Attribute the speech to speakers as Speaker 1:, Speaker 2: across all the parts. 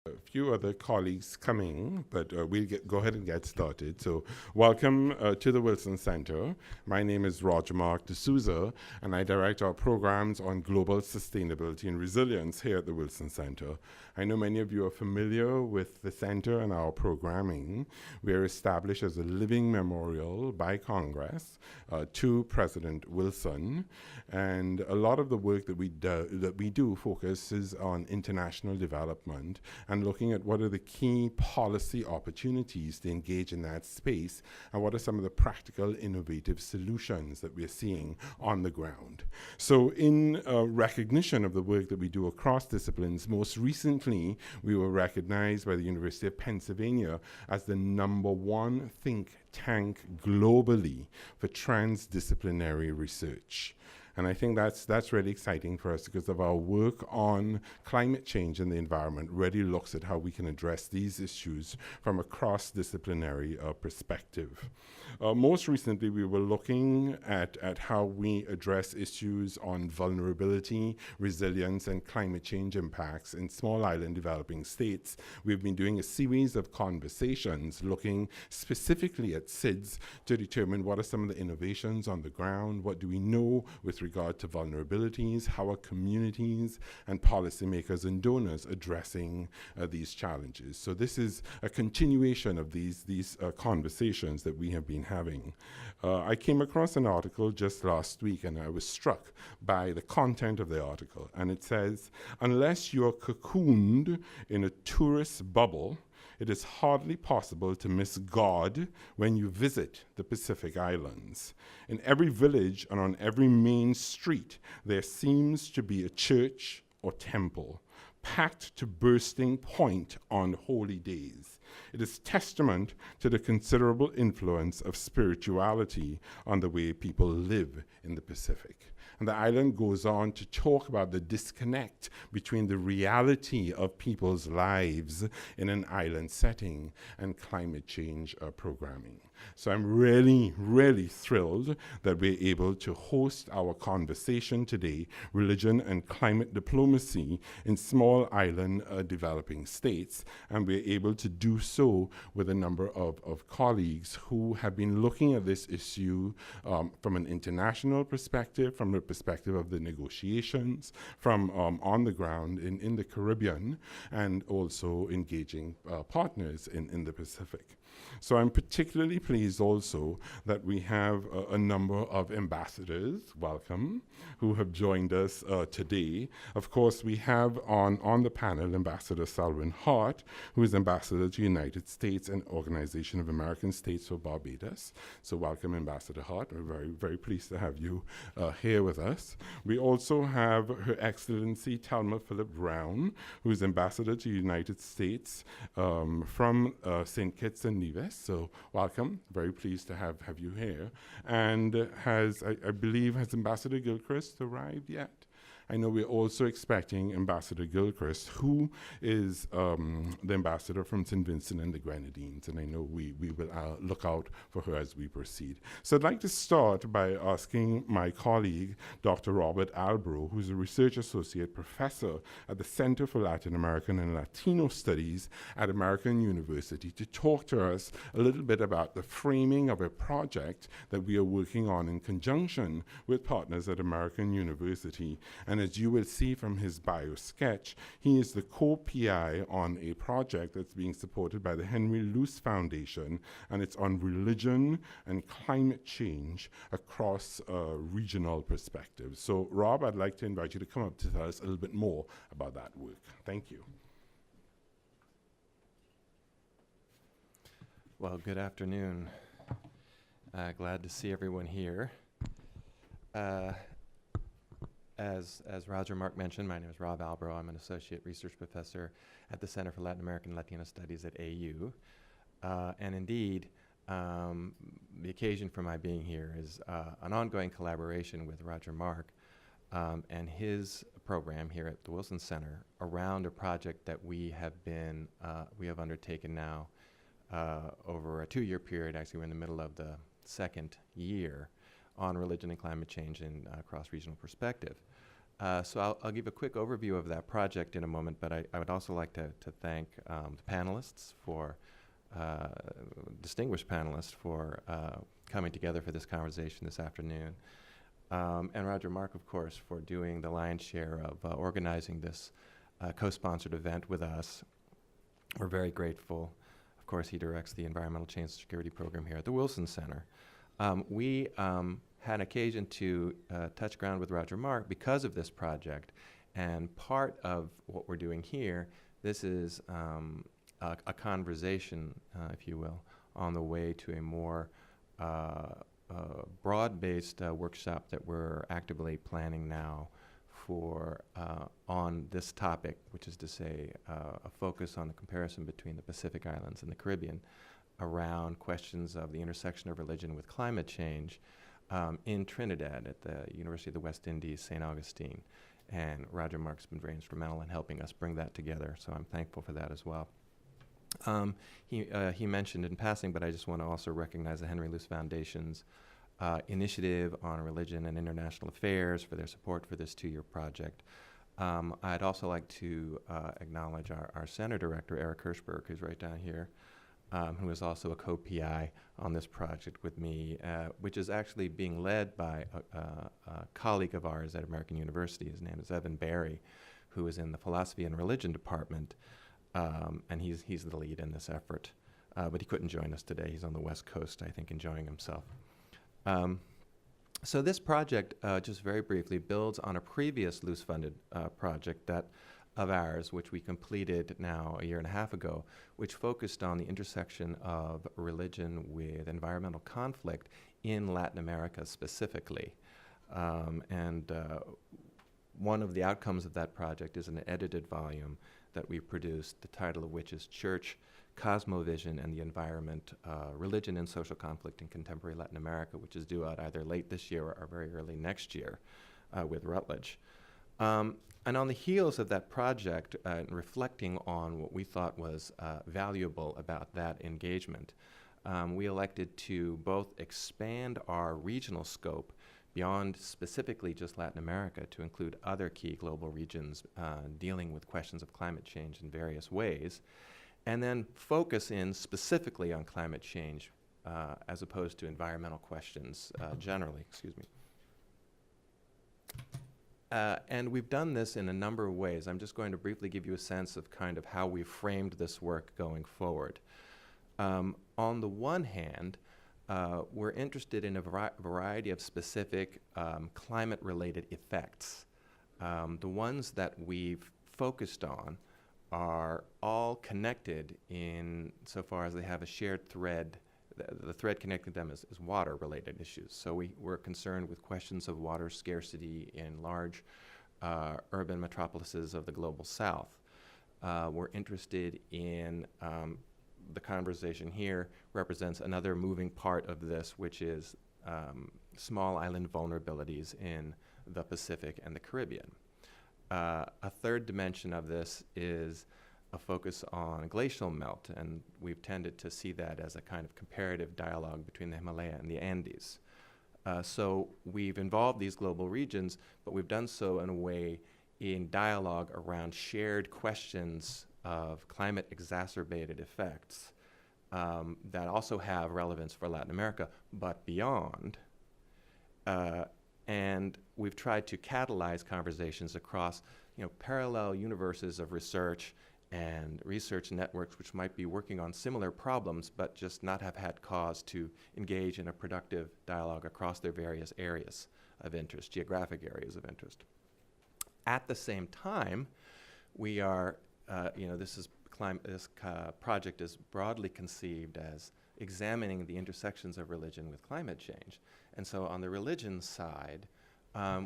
Speaker 1: A few other colleagues coming, but we'll go ahead and get started. So welcome to the Wilson Center. My name is Roger Mark D'Souza, and I direct our programs on global sustainability and resilience here at the Wilson Center. I know many of you are familiar with the center and our programming. We are established as a living memorial by Congress to President Wilson, and a lot of the work that we do focuses on international development and looking at what are the key policy opportunities to engage in that space and what are some of the practical innovative solutions that we're seeing on the ground. So in recognition of the work that we do across disciplines, most recently we were recognized by the University of Pennsylvania as the #1 think tank globally for transdisciplinary research. And I think that's really exciting for us because of our work on climate change and the environment really looks at how we can address these issues from a cross-disciplinary perspective. Most recently, we were looking at how we address issues on vulnerability, resilience, and climate change impacts in small island developing states. We've been doing a series of conversations looking specifically at SIDS to determine what are some of the innovations on the ground, what do we know with regard to vulnerabilities, how are communities and policymakers and donors addressing these challenges. So this is a continuation of these conversations that we have been having. I came across an article just last week and I was struck by the content of the article. And it says, unless you're cocooned in a tourist bubble, it is hardly possible to miss God when you visit the Pacific Islands. In every village and on every main street, there seems to be a church or temple, packed to bursting point on holy days. It is testament to the considerable influence of spirituality on the way people live in the Pacific. And the island goes on to talk about the disconnect between the reality of people's lives in an island setting and climate change programming. So I'm really, really thrilled that we're able to host our conversation today, Religion and Climate Diplomacy in Small Island Developing States. And we're able to do so with a number of colleagues who have been looking at this issue from an international perspective, from the perspective of the negotiations, from on the ground in the Caribbean, and also engaging partners in the Pacific. So I'm particularly pleased also that we have a number of ambassadors, welcome, who have joined us today. Of course, we have on the panel Ambassador Selwyn Hart, who is Ambassador to the United States and Organization of American States for Barbados. So welcome, Ambassador Hart. We're very, very pleased to have you here with us. We also have Her Excellency Thelma Philip Brown, who is Ambassador to the United States from St. Kitts and Nevis. So welcome, very pleased to have you here. And I believe, has Ambassador Gilchrist arrived yet? I know we're also expecting Ambassador Gilchrist, who is the ambassador from St. Vincent and the Grenadines, and I know we will look out for her as we proceed. So I'd like to start by asking my colleague, Dr. Robert Albro, who's a research associate professor at the Center for Latin American and Latino Studies at American University, to talk to us a little bit about the framing of a project that we are working on in conjunction with partners at American University. And as you will see from his bio sketch, he is the co-PI on a project that's being supported by the Henry Luce Foundation, and it's on religion and climate change across regional perspectives. So Rob, I'd like to invite you to come up to tell us a little bit more about that work. Thank you.
Speaker 2: Well, good afternoon. Glad to see everyone here. As Roger Mark mentioned, my name is Rob Albro. I'm an associate research professor at the Center for Latin American and Latino Studies at AU. And indeed, the occasion for my being here is an ongoing collaboration with Roger Mark and his program here at the Wilson Center around a project that we have undertaken now over a 2-year period. Actually, we're in the middle of the second year on religion and climate change in cross-regional perspective. So I'll give a quick overview of that project in a moment, but I would also like to thank the panelists for, distinguished panelists for coming together for this conversation this afternoon. And Roger Mark, of course, for doing the lion's share of organizing this co-sponsored event with us. We're very grateful. Of course, he directs the Environmental Change Security Program here at the Wilson Center. We had occasion to touch ground with Roger Mark because of this project. And part of what we're doing here, this is a conversation, if you will, on the way to a more broad-based workshop that we're actively planning now for on this topic, which is to say a focus on the comparison between the Pacific Islands and the Caribbean around questions of the intersection of religion with climate change in Trinidad at the University of the West Indies, St. Augustine. And Roger Mark's been very instrumental in helping us bring that together, so I'm thankful for that as well. He mentioned in passing, but I just want to also recognize the Henry Luce Foundation's initiative on religion and international affairs for their support for this 2-year project. I'd also like to acknowledge our center director, Eric Hirschberg, who's right down here, who is also a co-PI on this project with me, which is actually being led by a colleague of ours at American University. His name is Evan Barry, who is in the Philosophy and Religion Department, and he's the lead in this effort. But he couldn't join us today. He's on the West Coast, I think, enjoying himself. So this project, just very briefly, builds on a previous Luce-funded project of ours, which we completed now a year and a half ago, which focused on the intersection of religion with environmental conflict in Latin America specifically. And one of the outcomes of that project is an edited volume that we produced, the title of which is Church, Cosmovision and the Environment, Religion and Social Conflict in Contemporary Latin America, which is due out either late this year or very early next year with Routledge. And on the heels of that project, reflecting on what we thought was valuable about that engagement, we elected to both expand our regional scope beyond specifically just Latin America to include other key global regions dealing with questions of climate change in various ways, and then focus in specifically on climate change as opposed to environmental questions generally, excuse me. And we've done this in a number of ways. I'm just going to briefly give you a sense of kind of how we framed this work going forward. On the one hand, we're interested in a variety of specific climate-related effects. The ones that we've focused on are all connected in so far as they have a shared thread. The thread connecting them is water-related issues. So we're concerned with questions of water scarcity in large urban metropolises of the global south. We're interested in the conversation here represents another moving part of this, which is small island vulnerabilities in the Pacific and the Caribbean. A third dimension of this is a focus on glacial melt, and we've tended to see that as a kind of comparative dialogue between the Himalaya and the Andes. So we've involved these global regions, but we've done so in a way in dialogue around shared questions of climate-exacerbated effects that also have relevance for Latin America, but beyond. And we've tried to catalyze conversations across, parallel universes of research and research networks which might be working on similar problems but just not have had cause to engage in a productive dialogue across their various areas of interest, geographic areas of interest. At the same time, we are, this project is broadly conceived as examining the intersections of religion with climate change. And so on the religion side,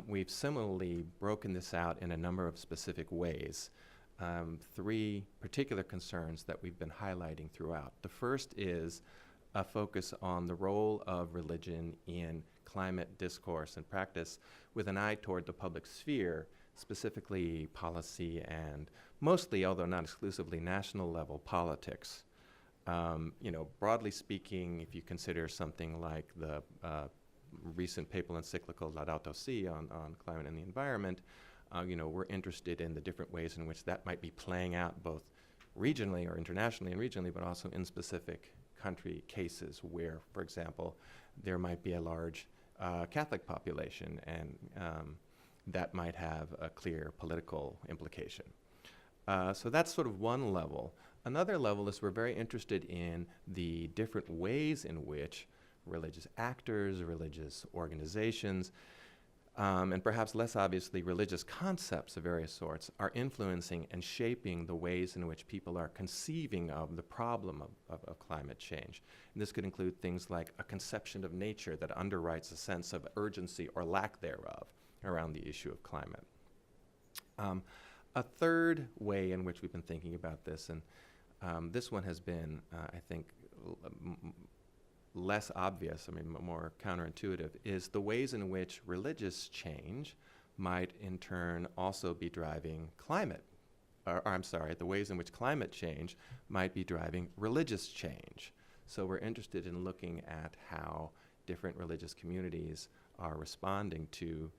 Speaker 2: we've similarly broken this out in a number of specific ways. 3 particular concerns that we've been highlighting throughout. The first is a focus on the role of religion in climate discourse and practice with an eye toward the public sphere, specifically policy and mostly, although not exclusively, national level politics. Broadly speaking, if you consider something like the recent papal encyclical Laudato Si on climate and the environment, we're interested in the different ways in which that might be playing out both regionally or internationally and regionally, but also in specific country cases where, for example, there might be a large Catholic population, and that might have a clear political implication. So that's sort of one level. Another level is we're very interested in the different ways in which religious actors, religious organizations, and perhaps less obviously religious concepts of various sorts are influencing and shaping the ways in which people are conceiving of the problem of climate change. And this could include things like a conception of nature that underwrites a sense of urgency or lack thereof around the issue of climate. A third way in which we've been thinking about this, and this one has been, I think, less obvious, more counterintuitive, is the ways in which religious change might in turn also be driving climate, the ways in which climate change might be driving religious change. So we're interested in looking at how different religious communities are responding to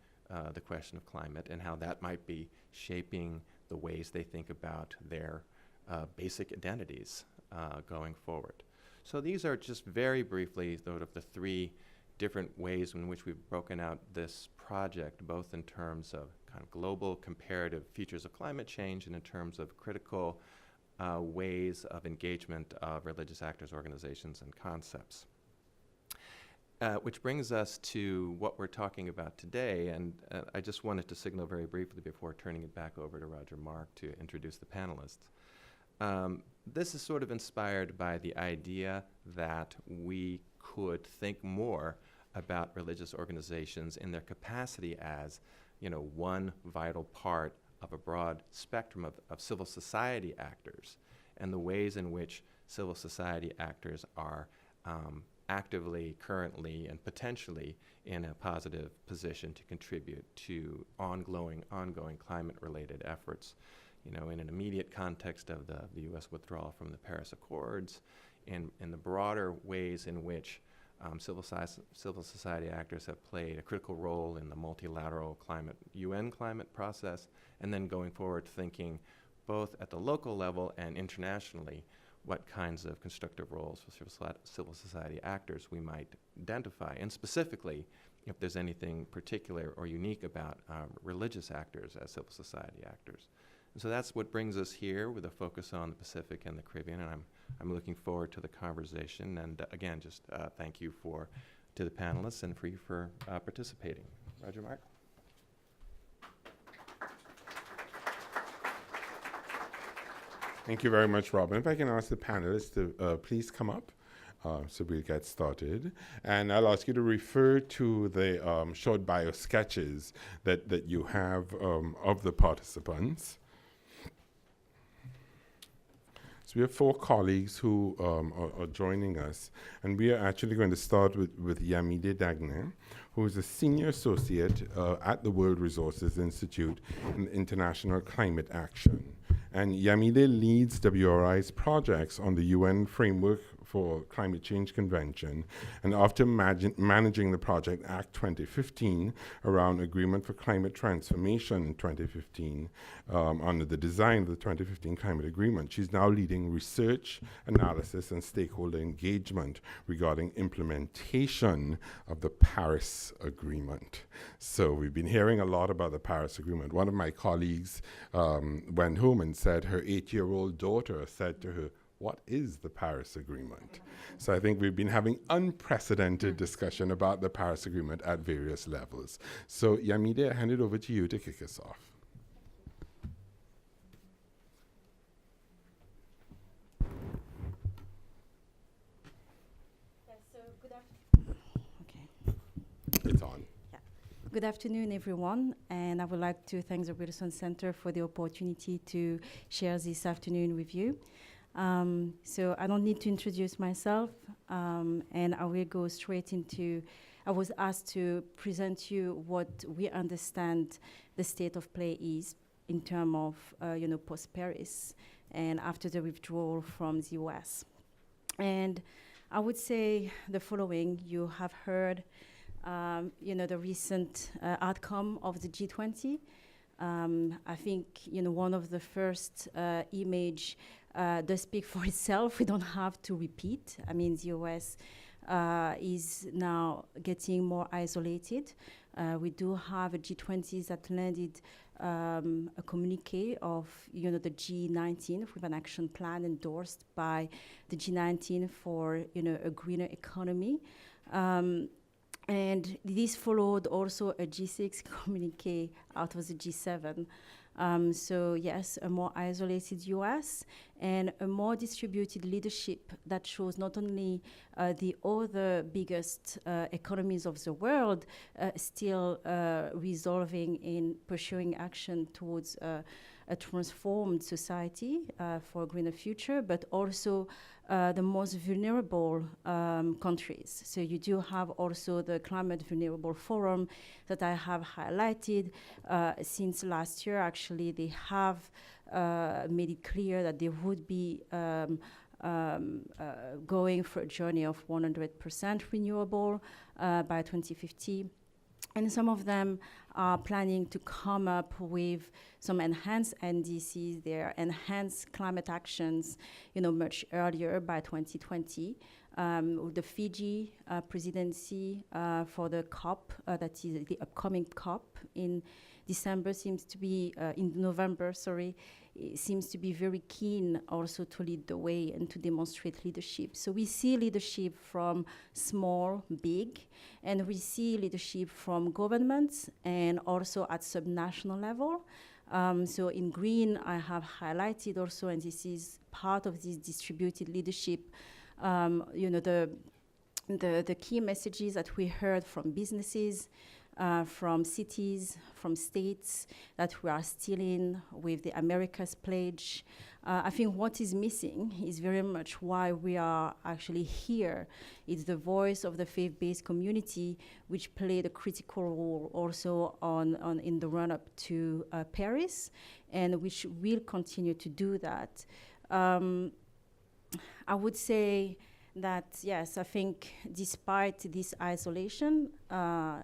Speaker 2: the question of climate and how that might be shaping the ways they think about their basic identities going forward. So these are just very briefly sort of the three different ways in which we've broken out this project, both in terms of kind of global comparative features of climate change and in terms of critical ways of engagement of religious actors, organizations, and concepts. Which brings us to what we're talking about today, and I just wanted to signal very briefly before turning it back over to Roger Mark to introduce the panelists. This is sort of inspired by the idea that we could think more about religious organizations in their capacity as, one vital part of a broad spectrum of civil society actors, and the ways in which civil society actors are actively, currently, and potentially in a positive position to contribute to ongoing climate-related efforts. In an immediate context of the U.S. withdrawal from the Paris Accords, in the broader ways in which civil society actors have played a critical role in the multilateral UN climate process, and then going forward thinking both at the local level and internationally what kinds of constructive roles for civil society actors we might identify, and specifically if there's anything particular or unique about religious actors as civil society actors. And so that's what brings us here with a focus on the Pacific and the Caribbean, and I'm looking forward to the conversation. And again, just thank you to the panelists and for you for participating. Roger Mark.
Speaker 1: Thank you very much, Robin. If I can ask the panelists to please come up so we'll get started. And I'll ask you to refer to the short bio sketches that you have of the participants. So we have 4 colleagues who are joining us, and we are actually going to start with Yamide Dagne, who is a senior associate at the World Resources Institute in International Climate Action. And Yamide leads WRI's projects on the UN Framework for Climate Change Convention, and after managing the Project Act 2015 around Agreement for Climate Transformation in 2015 under the design of the 2015 Climate Agreement, she's now leading research, analysis, and stakeholder engagement regarding implementation of the Paris Agreement. So we've been hearing a lot about the Paris Agreement. One of my colleagues went home and said her 8-year-old daughter said to her, "What is the Paris Agreement?" So I think we've been having unprecedented discussion about the Paris Agreement at various levels. So Yamide, I hand it over to you to kick us off.
Speaker 3: So good afternoon. Okay.
Speaker 1: It's on.
Speaker 3: Yeah. Good afternoon, everyone, and I would like to thank the Wilson Center for the opportunity to share this afternoon with you. So I don't need to introduce myself, and I will go straight into, I was asked to present you what we understand the state of play is in terms of, post-Paris and after the withdrawal from the US. And I would say the following: you have heard, the recent outcome of the G20, I think, one of the first image does speak for itself. We don't have to repeat. I mean, the US is now getting more isolated. We do have a G20s that landed a communique of, the G19 with an action plan endorsed by the G19 for, a greener economy. And this followed also a G6 communique out of the G7. So yes, a more isolated US and a more distributed leadership that shows not only the other biggest economies of the world still resolving in pursuing action towards a transformed society for a greener future, but also the most vulnerable countries. So you do have also the Climate Vulnerable Forum that I have highlighted. Since last year, actually, they have made it clear that they would be going for a journey of 100% renewable by 2050. And some of them are planning to come up with some enhanced NDCs, their enhanced climate actions, much earlier by 2020. The Fiji presidency for the COP, that is the upcoming COP in December seems to be, in November, sorry, seems to be very keen also to lead the way and to demonstrate leadership. So we see leadership from small, big, and we see leadership from governments and also at subnational level. So in green, I have highlighted also, and this is part of this distributed leadership, the key messages that we heard from businesses, from cities, from states that we are still in with the Americas Pledge. I think what is missing is very much why we are actually here. It's the voice of the faith-based community, which played a critical role also in the run-up to Paris, and which will continue to do that. I would say that, yes, I think despite this isolation,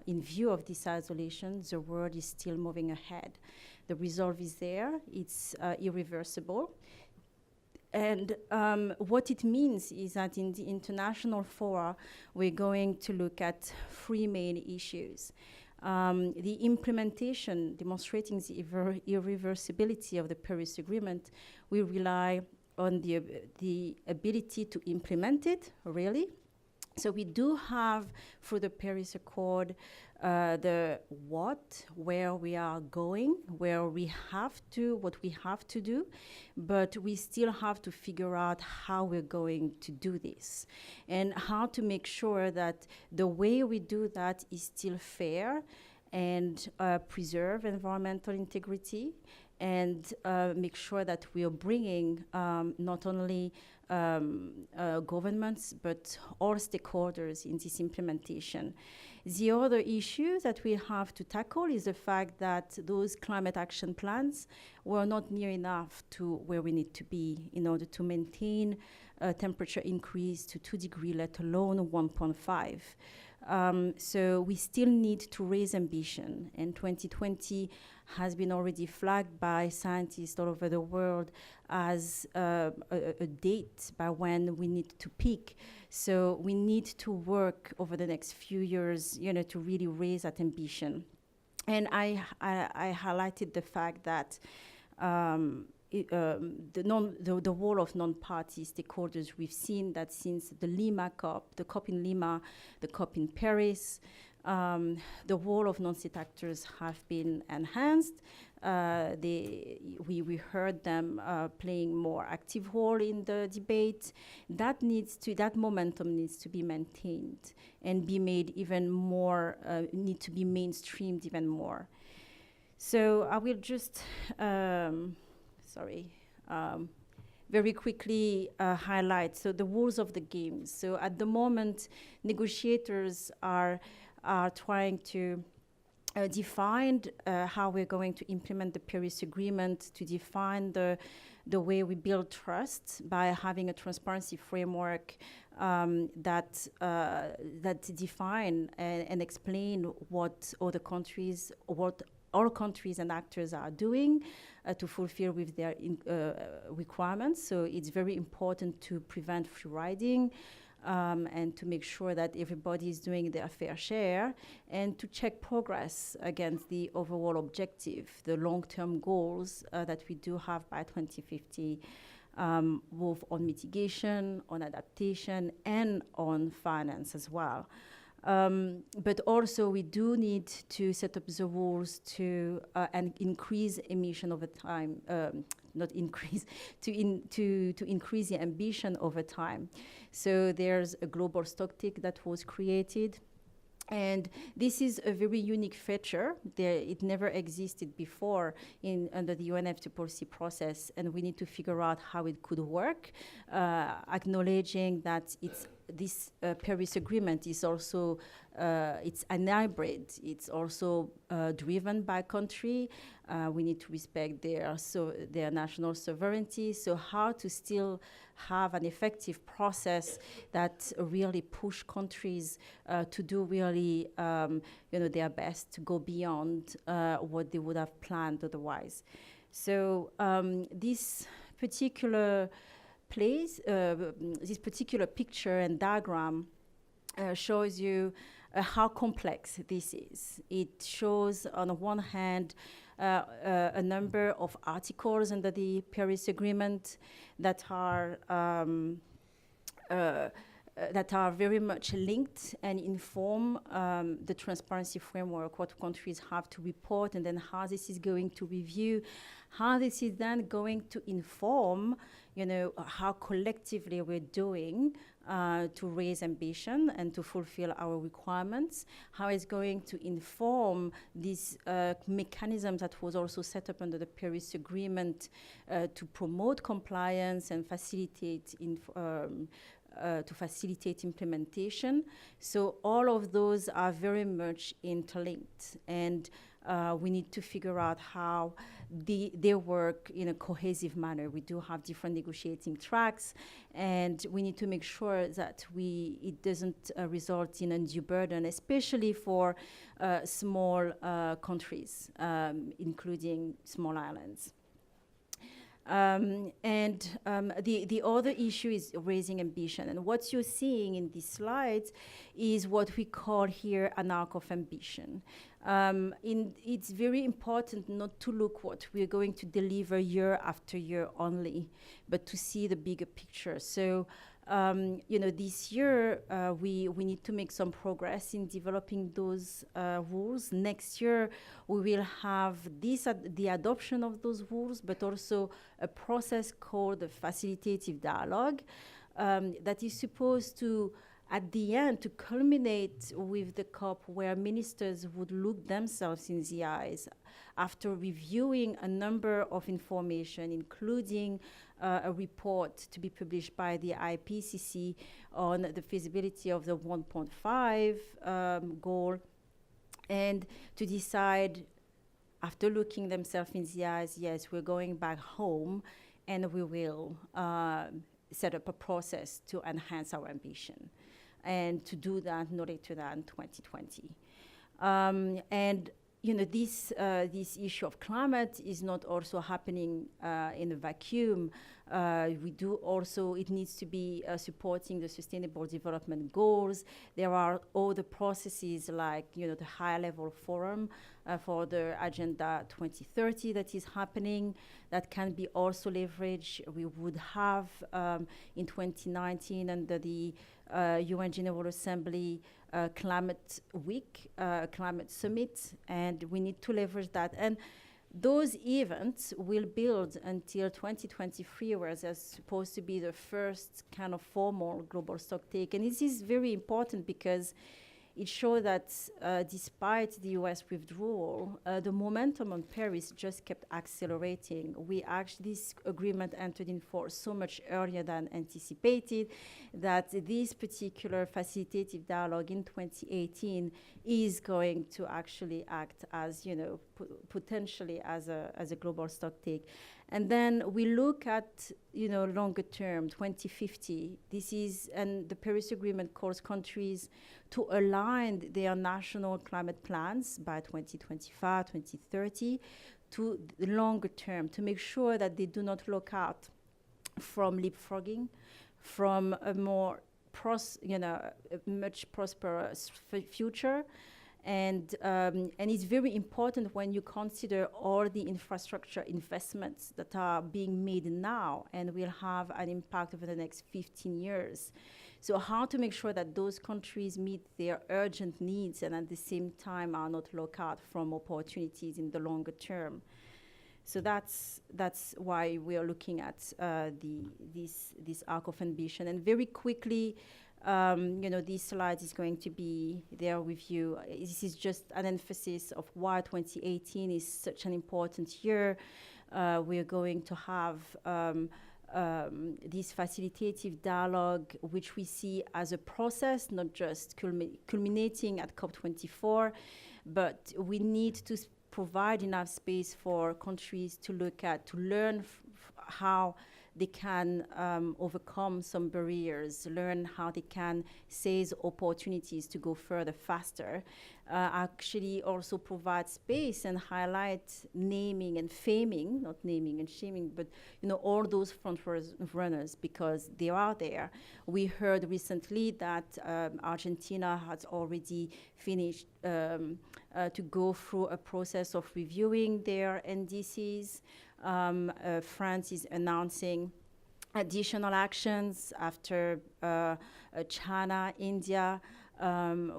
Speaker 3: in view of this isolation, the world is still moving ahead. The resolve is there, it's irreversible. And what it means is that in the international fora, we're going to look at three main issues. The implementation, demonstrating the irreversibility of the Paris Agreement, will rely on the ability to implement it, really. So we do have, through the Paris Accord, the what, where we are going, what we have to do, but we still have to figure out how we're going to do this and how to make sure that the way we do that is still fair and preserve environmental integrity and make sure that we are bringing not only governments, but all stakeholders in this implementation. The other issue that we have to tackle is the fact that those climate action plans were not near enough to where we need to be in order to maintain a temperature increase to 2 degrees, let alone 1.5. So we still need to raise ambition, and 2020 has been already flagged by scientists all over the world as a date by when we need to peak. So we need to work over the next few years, to really raise that ambition. And I highlighted the fact that the role of non-party stakeholders. We've seen that since the Lima COP, the COP in Lima, the COP in Paris, the role of non-state actors have been enhanced. We heard them playing more active role in the debate. That momentum needs to be maintained and be made even more, need to be mainstreamed even more. So I will just, very quickly highlight the rules of the game. So at the moment, negotiators are trying to define how we're going to implement the Paris Agreement, to define the way we build trust by having a transparency framework that define and explain what other countries, what all countries and actors are doing to fulfill with their requirements. So it's very important to prevent free riding and to make sure that everybody is doing their fair share and to check progress against the overall objective, the long-term goals that we do have by 2050, both on mitigation, on adaptation, and on finance as well. But also we do need to set up the rules to and increase emission over time, not increase, to increase the ambition over time. So there's a global stocktake that was created. And this is a very unique feature. It never existed before under the UNFCCC policy process, and we need to figure out how it could work, acknowledging that this Paris Agreement is also it's an hybrid. It's also driven by country. We need to respect their national sovereignty. So how to still have an effective process that really push countries to do really their best to go beyond what they would have planned otherwise. So this particular this particular picture and diagram shows you how complex this is. It shows, on the one hand, a number of articles under the Paris Agreement that are very much linked and inform the transparency framework, what countries have to report, and then how this is going to review, how this is then going to inform, how collectively we're doing to raise ambition and to fulfill our requirements, how it's going to inform this mechanism that was also set up under the Paris Agreement to promote compliance and facilitate implementation. So all of those are very much interlinked, and we need to figure out how they work in a cohesive manner. We do have different negotiating tracks, and we need to make sure that it doesn't result in undue burden, especially for small countries, including small islands. The other issue is raising ambition. And what you're seeing in these slides is what we call here an arc of ambition. It's very important not to look what we're going to deliver year after year only, but to see the bigger picture. So, this year we need to make some progress in developing those rules. Next year we will have the adoption of those rules, but also a process called the facilitative dialogue that is supposed to, at the end, to culminate with the COP, where ministers would look themselves in the eyes after reviewing a number of information, including a report to be published by the IPCC on the feasibility of the 1.5 goal, and to decide, after looking themselves in the eyes, yes, we're going back home, and we will set up a process to enhance our ambition, and to do that no later than 2020. This issue of climate is not also happening in a vacuum. It needs to be supporting the Sustainable Development Goals. There are other processes like, the high-level forum for the Agenda 2030 that is happening that can be also leveraged. We would have in 2019 under the UN General Assembly Climate Week, Climate Summit, and we need to leverage that. And those events will build until 2023, where there's supposed to be the first kind of formal global stocktake. And this is very important because it shows that despite the US withdrawal, the momentum on Paris just kept accelerating. This agreement entered in force so much earlier than anticipated that this particular facilitative dialogue in 2018 is going to actually act as, potentially as a global stocktake. And then we look at, longer term, 2050. And the Paris Agreement calls countries to align their national climate plans by 2025, 2030 to the longer term, to make sure that they do not look out from leapfrogging, from a more much prosperous future. And it's very important when you consider all the infrastructure investments that are being made now and will have an impact over the next 15 years. So how to make sure that those countries meet their urgent needs and at the same time are not locked out from opportunities in the longer term. So that's why we are looking at this arc of ambition. And very quickly, this slide is going to be there with you. This is just an emphasis of why 2018 is such an important year. We're going to have this facilitative dialogue, which we see as a process, not just culminating at COP24, but we need to provide enough space for countries to look at, to learn how they can overcome some barriers, learn how they can seize opportunities to go further faster. Actually also provide space and highlight naming and faming, not naming and shaming, but all those front runners, because they are there. We heard recently that Argentina has already finished to go through a process of reviewing their NDCs. France is announcing additional actions after China, India.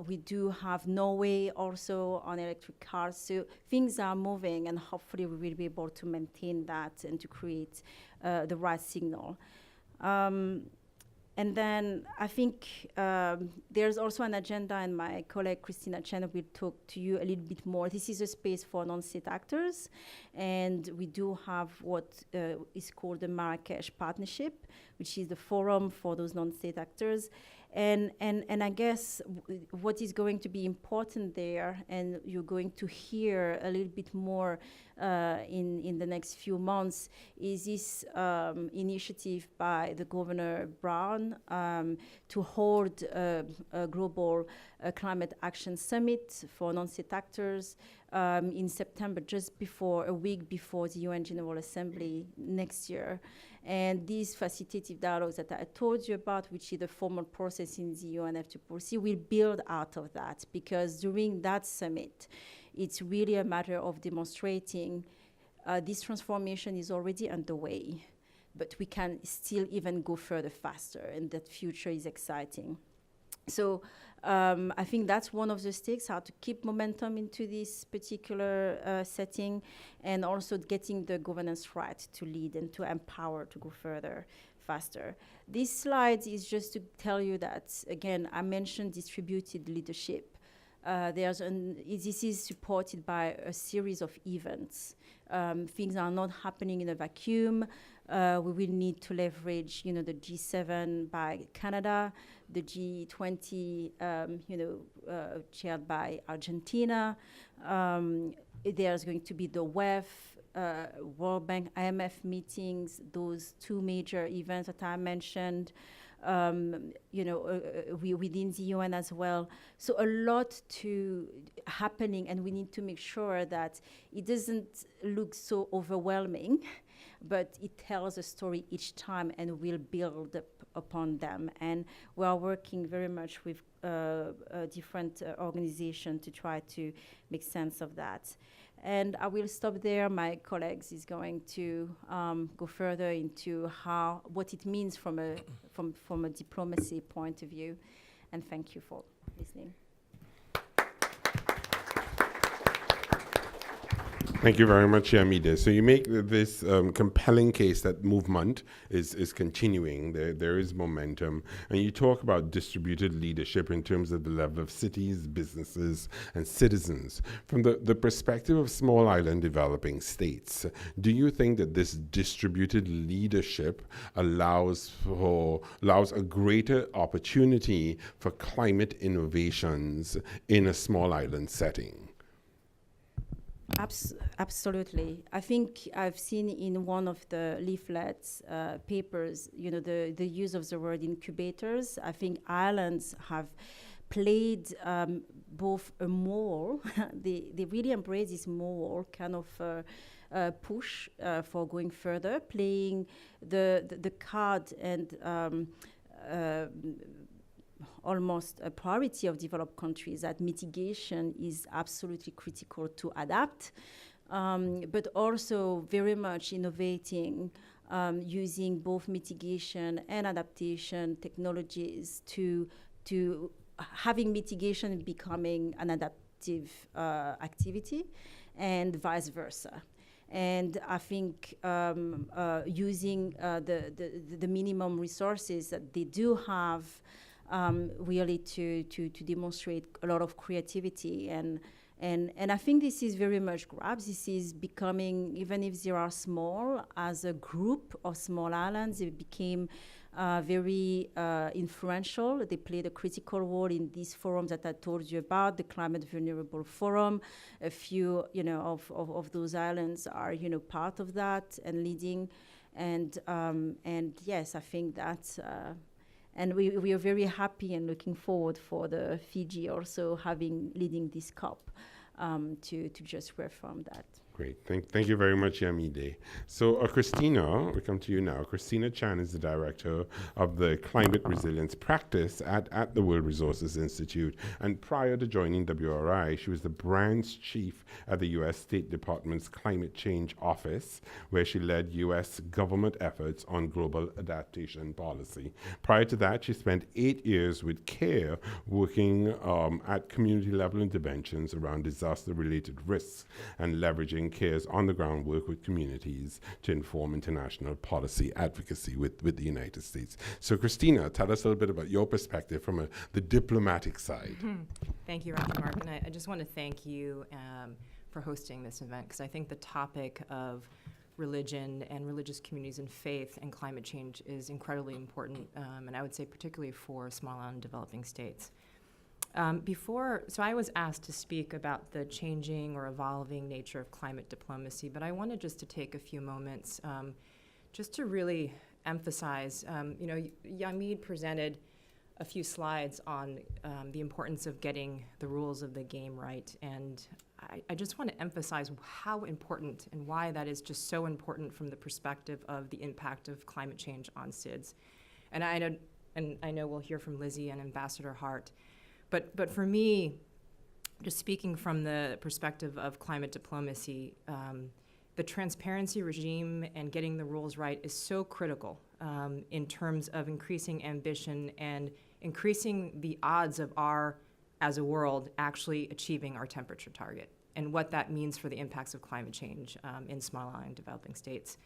Speaker 3: We do have Norway also on electric cars. So things are moving, and hopefully we will be able to maintain that and to create the right signal. And then I think there's also an agenda, and my colleague Christina Chen will talk to you a little bit more. This is a space for non-state actors, and we do have what is called the Marrakesh Partnership, which is the forum for those non-state actors. And I guess what is going to be important there, and you're going to hear a little bit more in the next few months, is this initiative by the Governor Brown to hold a global climate action summit for non-state actors in September, just a week before the UN General Assembly next year. And these facilitative dialogues that I told you about, which is the formal process in the UNFCCC, will build out of that, because during that summit, it's really a matter of demonstrating this transformation is already underway, but we can still even go further faster, and that future is exciting. So I think that's one of the stakes, how to keep momentum into this particular setting, and also getting the governance right to lead and to empower to go further, faster. This slide is just to tell you that, again, I mentioned distributed leadership. This is supported by a series of events. Things are not happening in a vacuum. We will need to leverage, the G7 by Canada, the G20, chaired by Argentina. There's going to be the WEF, World Bank, IMF meetings, those two major events that I mentioned. Within the UN as well. So a lot happening, and we need to make sure that it doesn't look so overwhelming, but it tells a story each time, and we'll build upon them. And we are working very much with different organizations to try to make sense of that. And I will stop there. My colleagues is going to go further into what it means from a diplomacy point of view. And thank you for listening.
Speaker 1: Thank you very much, Yamida. So you make this compelling case that movement is continuing. There is momentum. And you talk about distributed leadership in terms of the level of cities, businesses, and citizens. From the perspective of small island developing states, do you think that this distributed leadership allows a greater opportunity for climate innovations in a small island setting?
Speaker 3: Absolutely. I think I've seen in one of the leaflets papers, the use of the word incubators. I think islands have played both a more, they really embrace this more kind of push for going further, playing the card and almost a priority of developed countries, that mitigation is absolutely critical to adapt, but also very much innovating, using both mitigation and adaptation technologies to having mitigation becoming an adaptive activity, and vice versa. And I think using the minimum resources that they do have really to demonstrate a lot of creativity. And I think this is very much grabs. This is becoming, even if they are small, as a group of small islands, it became very influential. They played a critical role in these forums that I told you about, the Climate Vulnerable Forum. A few, of those islands are, part of that and leading. And yes, I think that's, and we are very happy and looking forward for the Fiji also leading this COP to just reaffirm that.
Speaker 1: Great. Thank you very much, Yamide. So, Christina, we come to you now. Christina Chan is the director of the Climate Resilience Practice at the World Resources Institute. And prior to joining WRI, she was the branch chief at the U.S. State Department's Climate Change Office, where she led U.S. government efforts on global adaptation policy. Prior to that, she spent 8 years with CARE working at community-level interventions around disaster-related risks and leveraging CARE's on-the-ground work with communities to inform international policy advocacy with the United States. So, Christina, tell us a little bit about your perspective from the diplomatic side.
Speaker 4: Thank you, Roger Mark. And I just want to thank you for hosting this event, because I think the topic of religion and religious communities and faith and climate change is incredibly important, and I would say particularly for small island developing states. So I was asked to speak about the changing or evolving nature of climate diplomacy, but I wanted just to take a few moments just to really emphasize, Yamid presented a few slides on the importance of getting the rules of the game right, and I just want to emphasize how important and why that is just so important from the perspective of the impact of climate change on SIDS. And I know we'll hear from Lizzie and Ambassador Hart. But for me, just speaking from the perspective of climate diplomacy, the transparency regime and getting the rules right is so critical in terms of increasing ambition and increasing the odds of as a world, actually achieving our temperature target, and what that means for the impacts of climate change in small island developing states.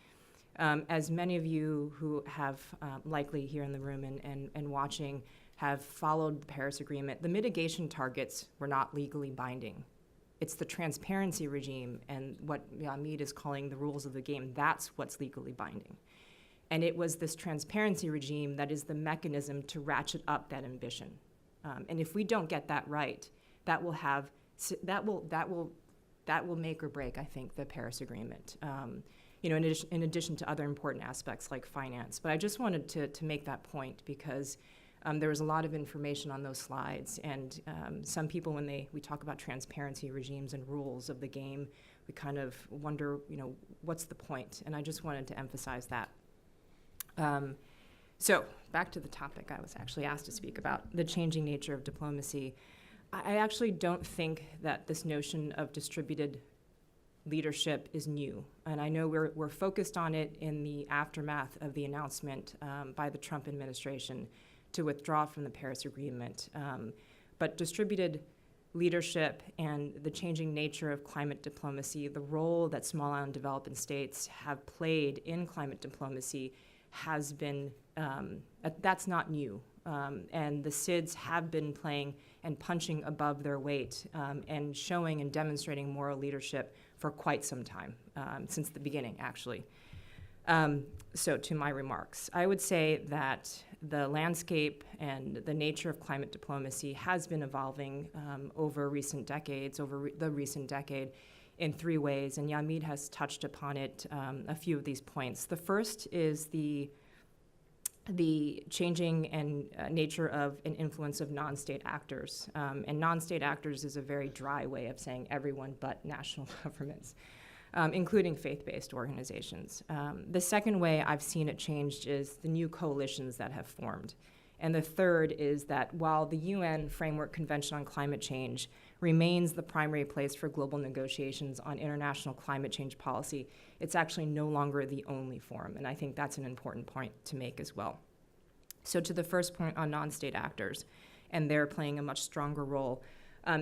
Speaker 4: As many of you who have likely here in the room and watching have followed the Paris Agreement, the mitigation targets were not legally binding. It's the transparency regime and what Yamid is calling the rules of the game, that's what's legally binding. And it was this transparency regime that is the mechanism to ratchet up that ambition. And if we don't get that right, that will make or break, I think, the Paris Agreement. In addition to other important aspects like finance. But I just wanted to make that point because there was a lot of information on those slides, and some people, when we talk about transparency regimes and rules of the game, we kind of wonder, what's the point? And I just wanted to emphasize that. So back to the topic I was actually asked to speak about, the changing nature of diplomacy. I actually don't think that this notion of distributed leadership is new. And I know we're focused on it in the aftermath of the announcement by the Trump administration to withdraw from the Paris Agreement. But distributed leadership and the changing nature of climate diplomacy, the role that small island developing states have played in climate diplomacy has been, that's not new. And the SIDS have been playing and punching above their weight and showing and demonstrating moral leadership for quite some time, since the beginning, actually. So to my remarks, I would say that the landscape and the nature of climate diplomacy has been evolving over the recent decade, in three ways, and Yamid has touched upon it, a few of these points. The first is the changing and nature of and influence of non-state actors. And non-state actors is a very dry way of saying everyone but national governments, including faith-based organizations. The second way I've seen it changed is the new coalitions that have formed. And the third is that while the UN Framework Convention on Climate Change remains the primary place for global negotiations on international climate change policy, it's actually no longer the only forum. And I think that's an important point to make as well. So to the first point on non-state actors, and they're playing a much stronger role.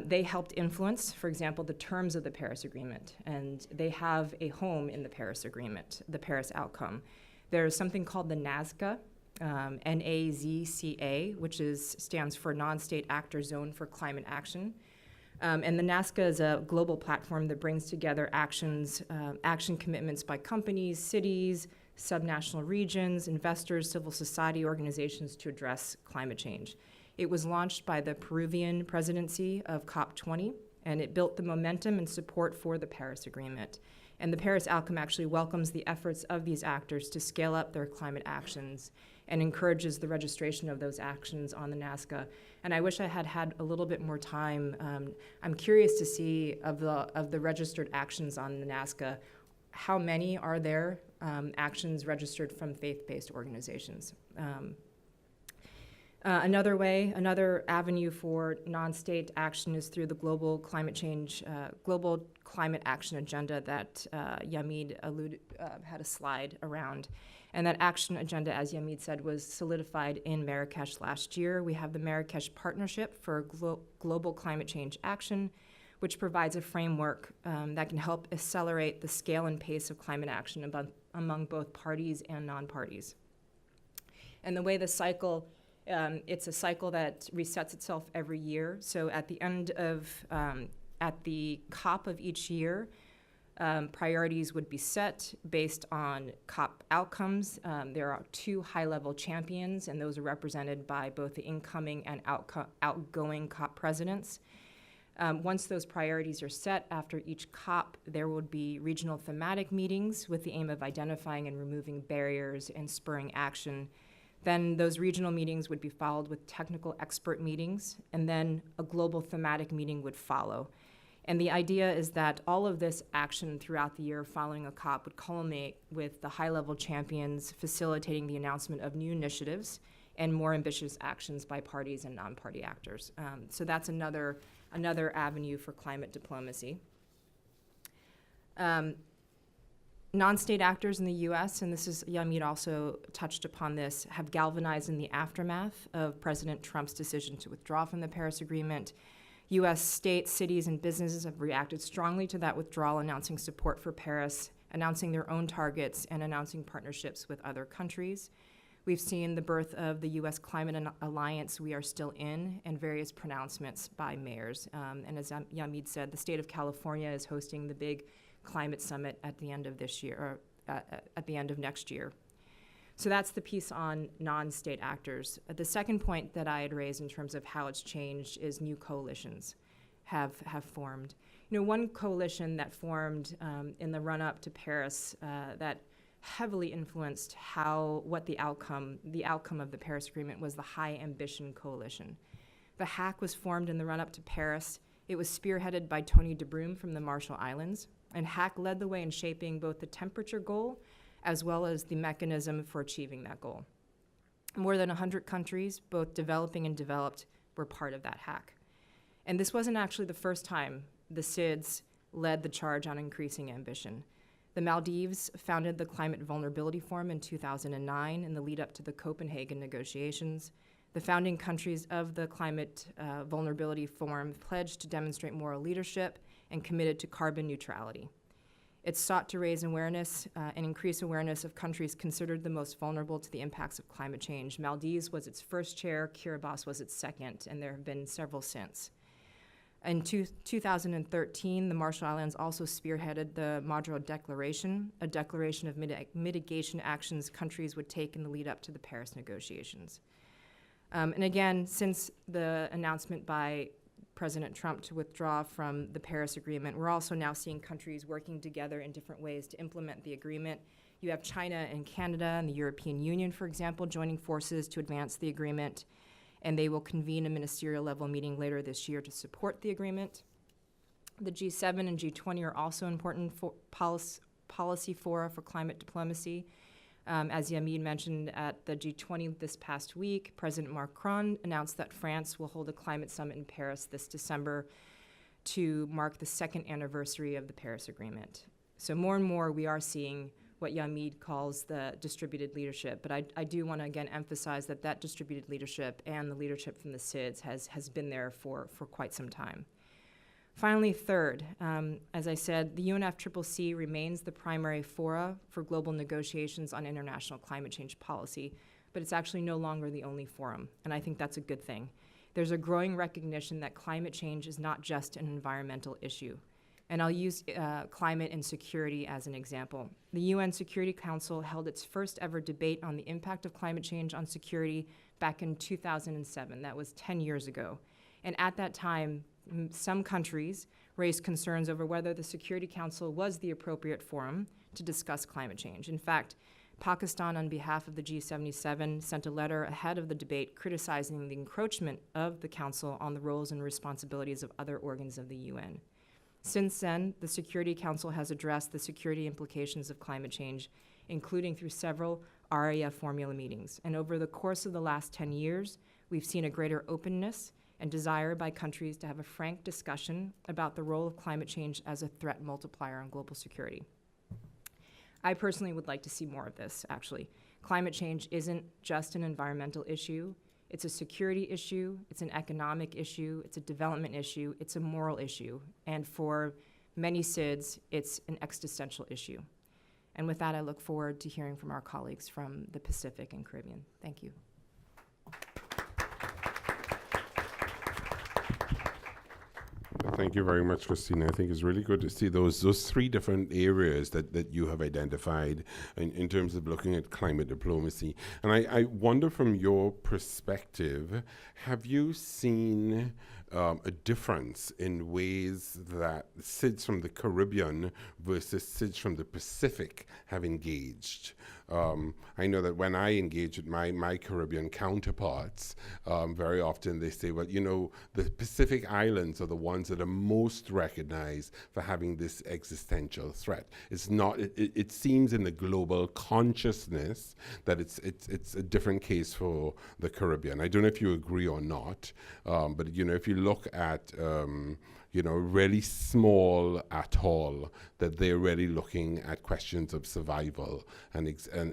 Speaker 4: They helped influence, for example, the terms of the Paris Agreement, and they have a home in the Paris Agreement, the Paris outcome. There's something called the NAZCA, NAZCA, which stands for Non-State Actor Zone for Climate Action. And the NAZCA is a global platform that brings together action commitments by companies, cities, subnational regions, investors, civil society organizations to address climate change. It was launched by the Peruvian presidency of COP20, and it built the momentum and support for the Paris Agreement. And the Paris outcome actually welcomes the efforts of these actors to scale up their climate actions and encourages the registration of those actions on the NAZCA. And I wish I had had a little bit more time. I'm curious to see of the registered actions on the NAZCA, how many are there actions registered from faith-based organizations. Another avenue for non-state action is through the global climate action agenda that Yamid had a slide around. And that action agenda, as Yamid said, was solidified in Marrakesh last year. We have the Marrakesh Partnership for Global Climate Change Action, which provides a framework that can help accelerate the scale and pace of climate action among both parties and non-parties. And the way the cycle, it's a cycle that resets itself every year. So at the end of, at the COP of each year, priorities would be set based on COP outcomes. There are two high-level champions, and those are represented by both the incoming and outgoing COP presidents. Once those priorities are set after each COP, there would be regional thematic meetings with the aim of identifying and removing barriers and spurring action. Then those regional meetings would be followed with technical expert meetings, and then a global thematic meeting would follow. And the idea is that all of this action throughout the year following a COP would culminate with the high-level champions facilitating the announcement of new initiatives and more ambitious actions by parties and non-party actors. So that's another avenue for climate diplomacy. Non-state actors in the U.S., and this is, Yamid also touched upon this, have galvanized in the aftermath of President Trump's decision to withdraw from the Paris Agreement. U.S. states, cities, and businesses have reacted strongly to that withdrawal, announcing support for Paris, announcing their own targets, and announcing partnerships with other countries. We've seen the birth of the U.S. Climate Alliance We Are Still In, and various pronouncements by mayors. And as Yamid said, the state of California is hosting the big climate summit at the end of this year, or at the end of next year. So that's the piece on non-state actors. The second point that I had raised in terms of how it's changed is new coalitions have formed. You know, one coalition that formed in the run-up to Paris that heavily influenced what the outcome of the Paris Agreement was the High Ambition Coalition. The HAC was formed in the run-up to Paris. It was spearheaded by Tony DeBruym from the Marshall Islands, and HAC led the way in shaping both the temperature goal as well as the mechanism for achieving that goal. More than 100 countries, both developing and developed, were part of that HAC. And this wasn't actually the first time the SIDS led the charge on increasing ambition. The Maldives founded the Climate Vulnerability Forum in 2009 in the lead up to the Copenhagen negotiations. The founding countries of the Climate Vulnerability Forum pledged to demonstrate moral leadership and committed to carbon neutrality. It sought to raise awareness and increase awareness of countries considered the most vulnerable to the impacts of climate change. Maldives was its first chair, Kiribati was its second, and there have been several since. In 2013, the Marshall Islands also spearheaded the Madrid Declaration, a declaration of mitigation actions countries would take in the lead up to the Paris negotiations. And again, since the announcement by President Trump to withdraw from the Paris Agreement, we're also now seeing countries working together in different ways to implement the agreement. You have China and Canada and the European Union, for example, joining forces to advance the agreement, and they will convene a ministerial level meeting later this year to support the agreement. The G7 and G20 are also important for policy fora for climate diplomacy. As Yamid mentioned, at the G20 this past week, President Macron announced that France will hold a climate summit in Paris this December to mark the second anniversary of the Paris Agreement. So more and more we are seeing what Yamid calls the distributed leadership, but I do want to again emphasize that that distributed leadership and the leadership from the SIDS has been there for quite some time. Finally, third, as I said, the UNFCCC remains the primary fora for global negotiations on international climate change policy, but it's actually no longer the only forum, and I think that's a good thing. There's a growing recognition that climate change is not just an environmental issue, and I'll use climate and security as an example. The UN Security Council held its first ever debate on the impact of climate change on security back in 2007. That was 10 years ago, and at that time, some countries raised concerns over whether the Security Council was the appropriate forum to discuss climate change. In fact, Pakistan, on behalf of the G77, sent a letter ahead of the debate criticizing the encroachment of the Council on the roles and responsibilities of other organs of the UN. Since then, the Security Council has addressed the security implications of climate change, including through several ARIA formula meetings. And over the course of the last 10 years, we've seen a greater openness and desire by countries to have a frank discussion about the role of climate change as a threat multiplier on global security. I personally would like to see more of this, actually. Climate change isn't just an environmental issue. It's a security issue, it's an economic issue, it's a development issue, it's a moral issue. And for many SIDS, it's an existential issue. And with that, I look forward to hearing from our colleagues from the Pacific and Caribbean. Thank you.
Speaker 1: Thank you very much, Christina. I think it's really good to see those three different areas that you have identified in terms of looking at climate diplomacy. And I wonder, from your perspective, have you seen a difference in ways that SIDS from the Caribbean versus SIDS from the Pacific have engaged? I know that when I engage with my Caribbean counterparts, very often they say, well, you know, the Pacific Islands are the ones that are most recognized for having this existential threat. It's not, it seems in the global consciousness that it's a different case for the Caribbean. I don't know if you agree or not, but you know, if you look at you know, really small atoll, that they're really looking at questions of survival and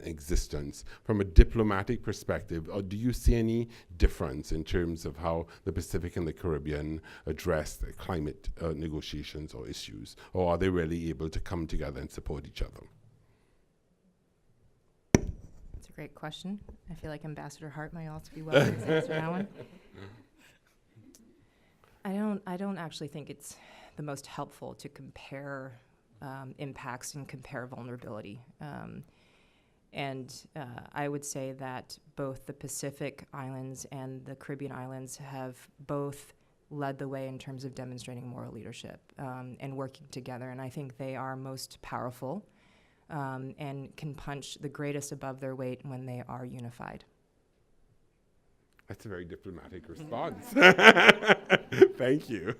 Speaker 1: existence. From a diplomatic perspective, do you see any difference in terms of how the Pacific and the Caribbean address the climate negotiations or issues? Or are they really able to come together and support each other?
Speaker 4: That's a great question. I feel like Ambassador Hart might also be well to answer that one. I don't actually think it's the most helpful to compare impacts and compare vulnerability. I would say that both the Pacific Islands and the Caribbean Islands have both led the way in terms of demonstrating moral leadership and working together. And I think they are most powerful and can punch the greatest above their weight when they are unified.
Speaker 1: That's a very diplomatic response. Thank you.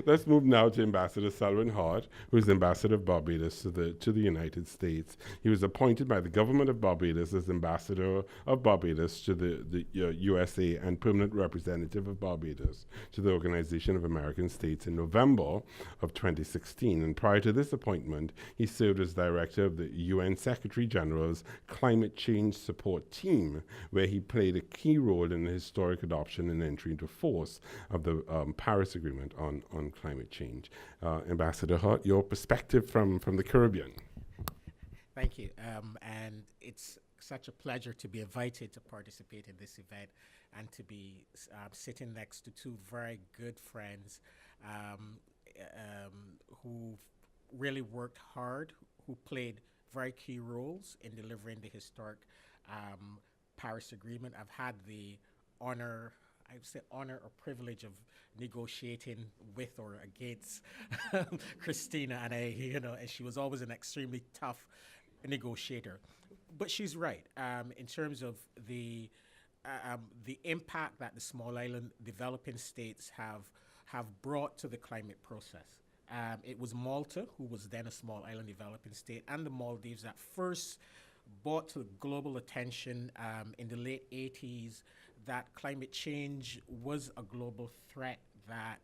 Speaker 1: Let's move now to Ambassador Selwyn Hart, who is Ambassador of Barbados to the United States. He was appointed by the government of Barbados as Ambassador of Barbados to the USA and Permanent Representative of Barbados to the Organization of American States in November of 2016. And prior to this appointment, he served as Director of the UN Secretary General's Climate Change Support Team, where he played a key role in the historic adoption and entry into force of the Paris Agreement on climate change. Ambassador Hart, your perspective from the Caribbean.
Speaker 5: Thank you. And it's such a pleasure to be invited to participate in this event and to be sitting next to two very good friends who really worked hard, who played very key roles in delivering the historic Paris Agreement. I've had the honor I would say, honor or privilege of negotiating with or against Christina, and and she was always an extremely tough negotiator. But she's right in terms of the impact that the small island developing states have brought to the climate process. It was Malta, who was then a small island developing state, and the Maldives that first brought to global attention in the late 80s that climate change was a global threat that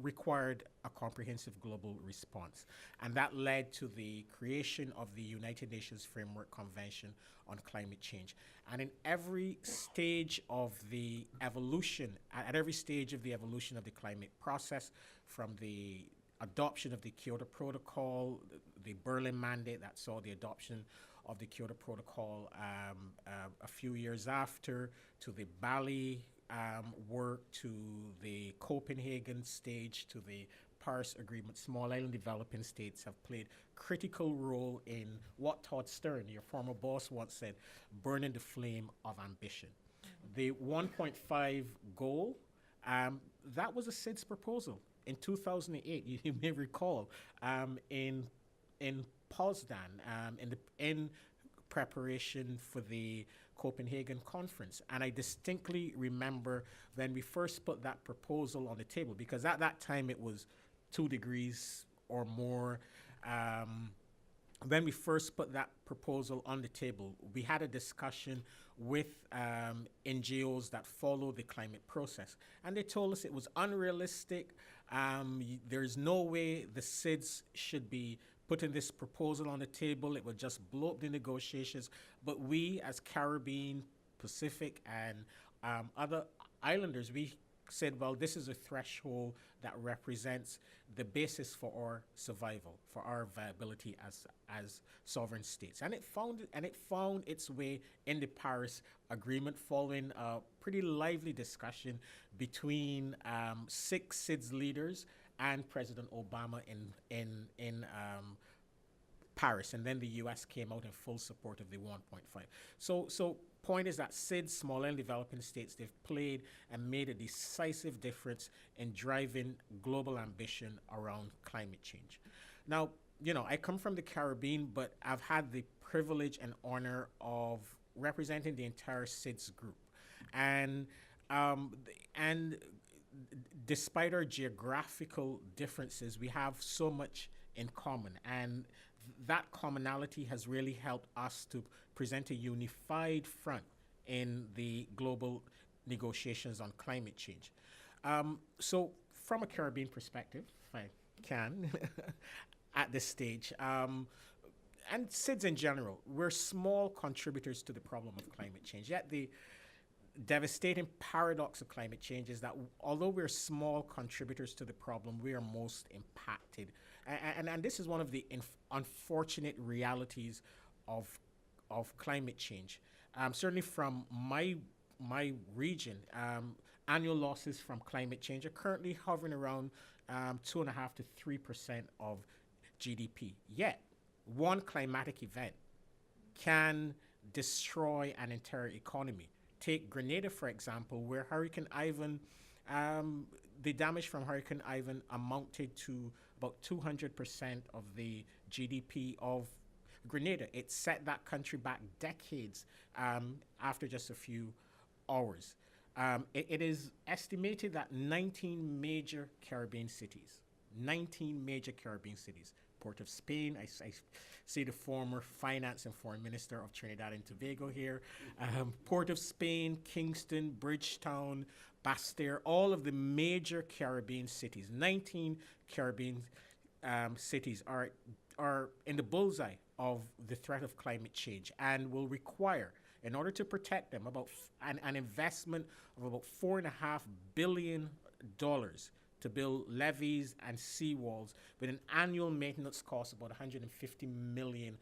Speaker 5: required a comprehensive global response. And that led to the creation of the United Nations Framework Convention on Climate Change. And in every stage of the evolution, at every stage of the evolution of the climate process, from the adoption of the Kyoto Protocol, the Berlin Mandate that saw the adoption of the Kyoto Protocol a few years after, to the Bali work, to the Copenhagen stage, to the Paris Agreement, small island developing states have played critical role in what Todd Stern, your former boss, once said, burning the flame of ambition. The 1.5 goal, that was a SIDS proposal. In 2008, you may recall, in Poznan, in preparation for the Copenhagen conference. And I distinctly remember when we first put that proposal on the table, because at that time it was 2 degrees or more. When we first put that proposal on the table, we had a discussion with NGOs that follow the climate process. And they told us it was unrealistic. There's no way the SIDS should be putting this proposal on the table. It would just blow up the negotiations. But we, as Caribbean, Pacific, and other islanders, we said, well, this is a threshold that represents the basis for our survival, for our viability as sovereign states. And it found its way in the Paris Agreement, following a pretty lively discussion between 6 SIDS leaders and President Obama in Paris, and then the U.S. came out in full support of the 1.5. So point is that SIDS, small and developing states, they've played and made a decisive difference in driving global ambition around climate change. Now, I come from the Caribbean, but I've had the privilege and honor of representing the entire SIDS group, and despite our geographical differences, we have so much in common, and that commonality has really helped us to present a unified front in the global negotiations on climate change. So from a Caribbean perspective, if I can, at this stage, and SIDS in general, we're small contributors to the problem of climate change, yet the devastating paradox of climate change is that although we're small contributors to the problem, we are most impacted. And this is one of the unfortunate realities of climate change. Certainly from my region, annual losses from climate change are currently hovering around 2.5% to 3% of GDP. Yet, one climatic event can destroy an entire economy. Take Grenada, for example, where Hurricane Ivan, the damage from Hurricane Ivan amounted to about 200% of the GDP of Grenada. It set that country back decades after just a few hours. It is estimated that 19 major Caribbean cities, Port of Spain, I see the former finance and foreign minister of Trinidad and Tobago here, Port of Spain, Kingston, Bridgetown, Basse-Terre, all of the major Caribbean cities, 19 Caribbean cities are in the bullseye of the threat of climate change and will require, in order to protect them, about an investment of about $4.5 billion to build levees and seawalls with an annual maintenance cost of about $150 million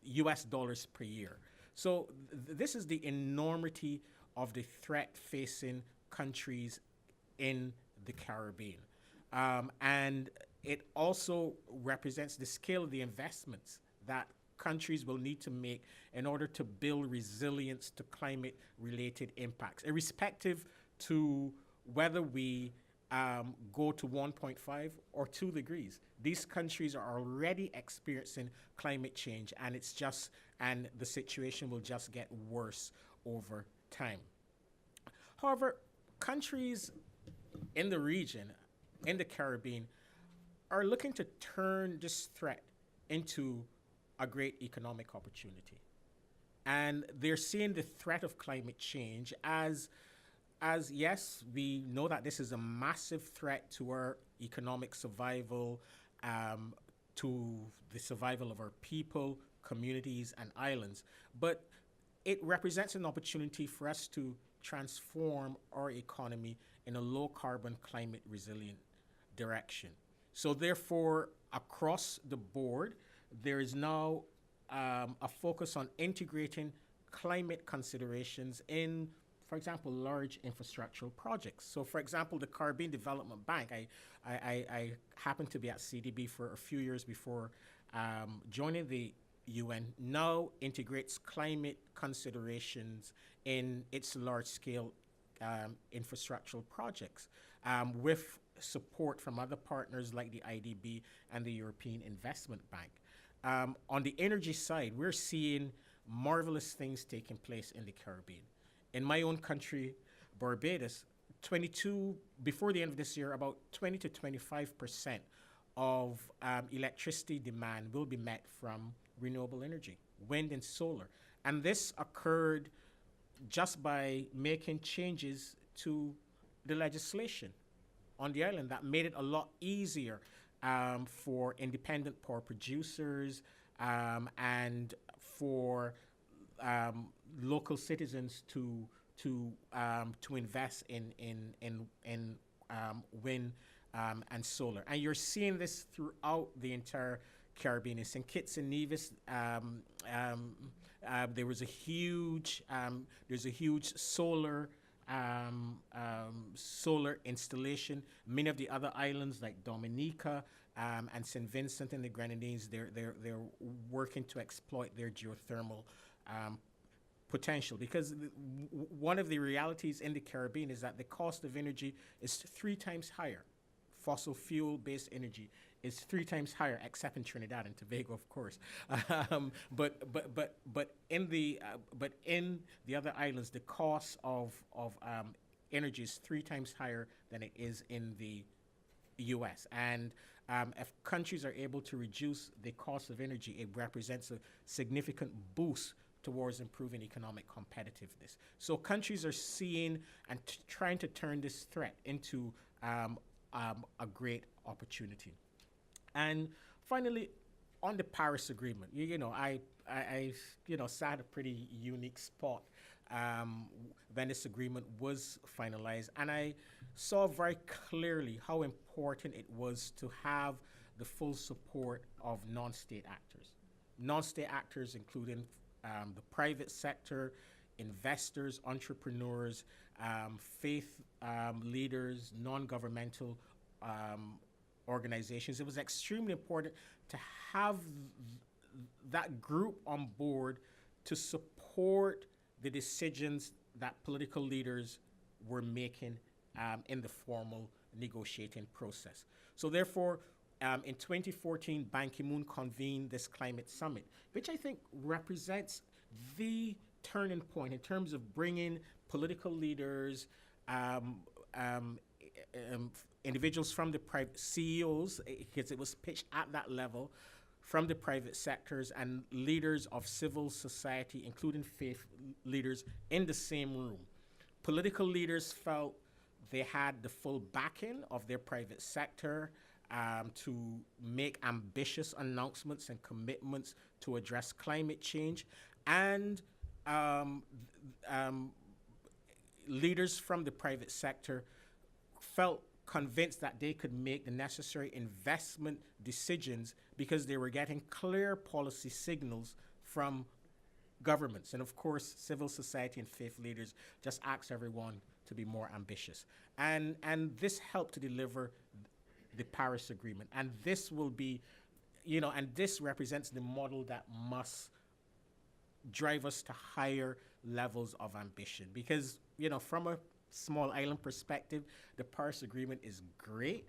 Speaker 5: US dollars per year. So this is the enormity of the threat facing countries in the Caribbean. And it also represents the scale of the investments that countries will need to make in order to build resilience to climate-related impacts, irrespective to whether we go to 1.5 or 2 degrees. These countries are already experiencing climate change, and the situation will just get worse over time. However, countries in the region, in the Caribbean, are looking to turn this threat into a great economic opportunity. And they're seeing the threat of climate change as yes, we know that this is a massive threat to our economic survival, to the survival of our people, communities, and islands. But it represents an opportunity for us to transform our economy in a low-carbon, climate-resilient direction. So therefore, across the board, there is now a focus on integrating climate considerations in, for example, large infrastructural projects. So, for example, the Caribbean Development Bank, I happened to be at CDB for a few years before joining the UN, now integrates climate considerations in its large-scale infrastructural projects with support from other partners like the IDB and the European Investment Bank. On the energy side, we're seeing marvelous things taking place in the Caribbean. In my own country, Barbados, before the end of this year, about 20 to 25% of electricity demand will be met from renewable energy, wind and solar. And this occurred just by making changes to the legislation on the island that made it a lot easier for independent power producers and for local citizens to invest in wind and solar. And you're seeing this throughout the entire Caribbean. In St. Kitts and Nevis, there's a huge solar installation. Many of the other islands like Dominica and St. Vincent and the Grenadines, they're working to exploit their geothermal potential, because one of the realities in the Caribbean is that the cost of energy is 3 times higher. Fossil fuel-based energy is 3 times higher, except in Trinidad and Tobago, of course. But in the other islands, the cost of energy is 3 times higher than it is in the U.S. And if countries are able to reduce the cost of energy, it represents a significant boost towards improving economic competitiveness. So countries are seeing and trying to turn this threat into a great opportunity. And finally, on the Paris Agreement, I sat at a pretty unique spot when this agreement was finalized, and I saw very clearly how important it was to have the full support of non-state actors. Non-state actors including the private sector, investors, entrepreneurs, faith leaders, non-governmental organizations. It was extremely important to have that group on board to support the decisions that political leaders were making in the formal negotiating process. So therefore, in 2014, Ban Ki-moon convened this climate summit, which I think represents the turning point in terms of bringing political leaders, individuals from the private CEOs, because it was pitched at that level, from the private sectors and leaders of civil society, including faith leaders, in the same room. Political leaders felt they had the full backing of their private sector to make ambitious announcements and commitments to address climate change, and leaders from the private sector felt convinced that they could make the necessary investment decisions because they were getting clear policy signals from governments. And of course, civil society and faith leaders just asked everyone to be more ambitious. And this helped to deliver the Paris Agreement. And this will be, and this represents the model that must drive us to higher levels of ambition. Because, from a small island perspective, the Paris Agreement is great,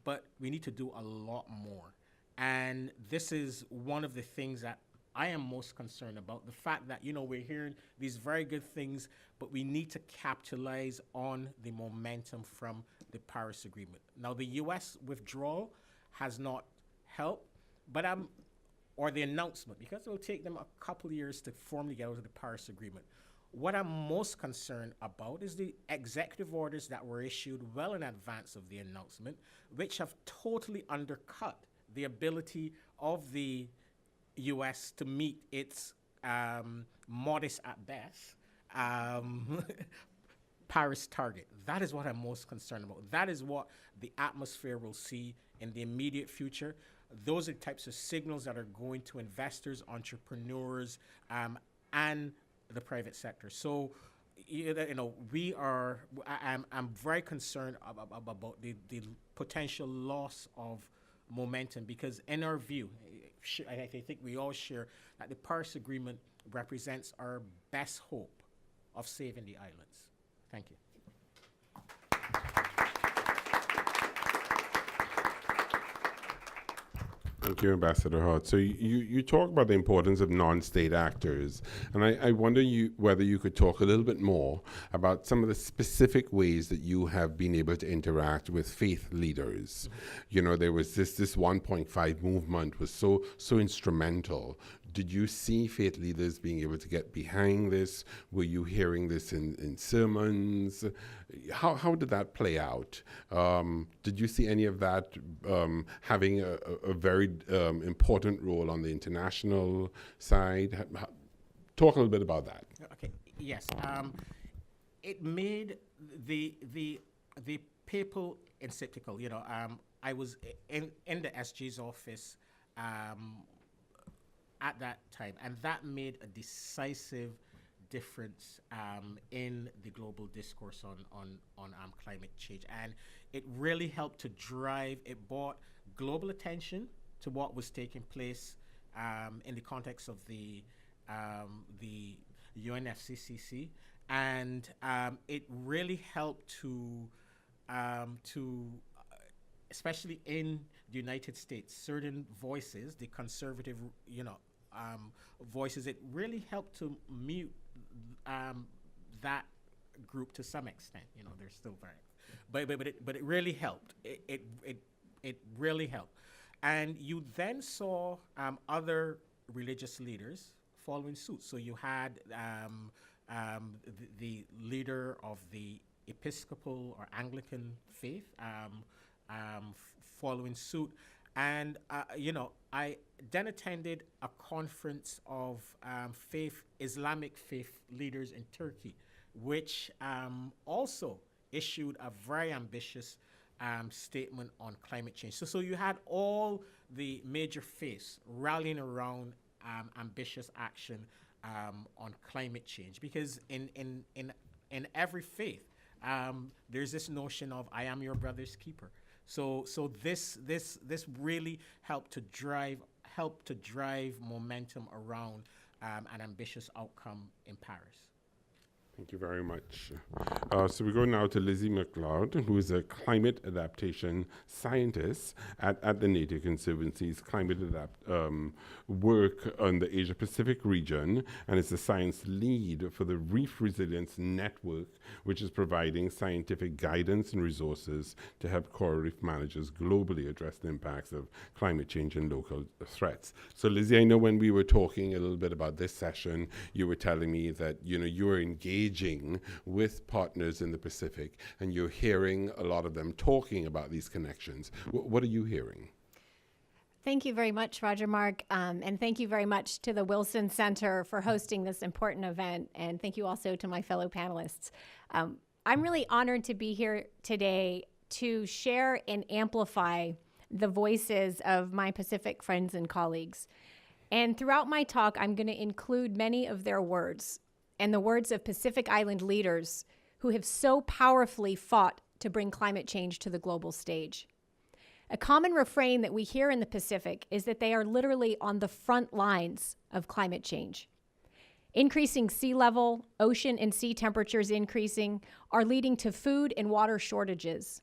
Speaker 5: but we need to do a lot more. And this is one of the things that I am most concerned about, the fact that, we're hearing these very good things, but we need to capitalize on the momentum from the Paris Agreement. Now, the U.S. withdrawal has not helped, but or the announcement, because it will take them a couple of years to formally get out of the Paris Agreement. What I'm most concerned about is the executive orders that were issued well in advance of the announcement, which have totally undercut the ability of the U.S. to meet its modest at best Paris target. That is what I'm most concerned about. That is what the atmosphere will see in the immediate future. Those are the types of signals that are going to investors, entrepreneurs, and the private sector. So, I'm very concerned about the potential loss of momentum, because in our view, I think we all share that the Paris Agreement represents our best hope of saving the islands. Thank you.
Speaker 1: Thank you, Ambassador Hart. So you talk about the importance of non-state actors, and I wonder whether you could talk a little bit more about some of the specific ways that you have been able to interact with faith leaders. There was this 1.5 movement was so instrumental. Did you see faith leaders being able to get behind this? Were you hearing this in sermons? How did that play out? Did you see any of that having a very important role on the international side? Talk a little bit about that.
Speaker 5: Okay. Yes. It made the papal encyclical. I was in the SG's office at that time, and that made a decisive difference in the global discourse on climate change, and it really helped to drive. It brought global attention to what was taking place in the context of the UNFCCC, and it really helped to especially in the United States, certain voices, the conservative, voices, it really helped to mute that group to some extent. They're still very, but it really helped. It really helped, and you then saw other religious leaders following suit. So you had the leader of the Episcopal or Anglican faith following suit. And, I then attended a conference of Islamic faith leaders in Turkey, which also issued a very ambitious statement on climate change. So you had all the major faiths rallying around ambitious action on climate change, because in every faith, there's this notion of I am your brother's keeper. So this really helped to drive momentum around an ambitious outcome in Paris.
Speaker 1: Thank you very much. So we go now to Lizzie McLeod, who is a climate adaptation scientist at the Nature Conservancy's climate work on the Asia Pacific region, and is the science lead for the Reef Resilience Network, which is providing scientific guidance and resources to help coral reef managers globally address the impacts of climate change and local threats. So Lizzie, I know when we were talking a little bit about this session, you were telling me that you were engaging with partners in the Pacific, and you're hearing a lot of them talking about these connections. What are you hearing?
Speaker 6: Thank you very much, Roger Mark, and thank you very much to the Wilson Center for hosting this important event, and thank you also to my fellow panelists. I'm really honored to be here today to share and amplify the voices of my Pacific friends and colleagues. And throughout my talk, I'm going to include many of their words and the words of Pacific Island leaders who have so powerfully fought to bring climate change to the global stage. A common refrain that we hear in the Pacific is that they are literally on the front lines of climate change. Increasing sea level, ocean and sea temperatures increasing are leading to food and water shortages,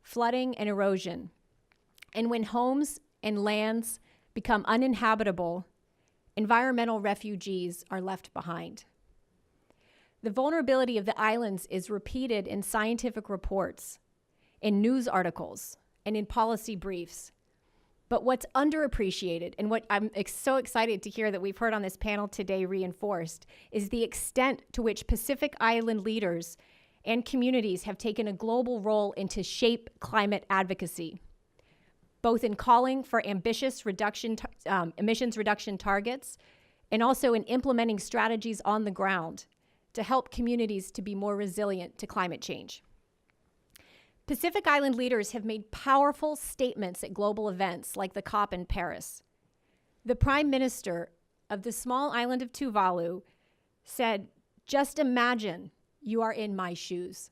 Speaker 6: flooding and erosion. And when homes and lands become uninhabitable, environmental refugees are left behind. The vulnerability of the islands is repeated in scientific reports, in news articles, and in policy briefs. But what's underappreciated, and what I'm so excited to hear that we've heard on this panel today reinforced, is the extent to which Pacific Island leaders and communities have taken a global role into shape climate advocacy, both in calling for ambitious emissions reduction targets, and also in implementing strategies on the ground to help communities to be more resilient to climate change. Pacific Island leaders have made powerful statements at global events like the COP in Paris. The Prime Minister of the small island of Tuvalu said, "Just imagine you are in my shoes."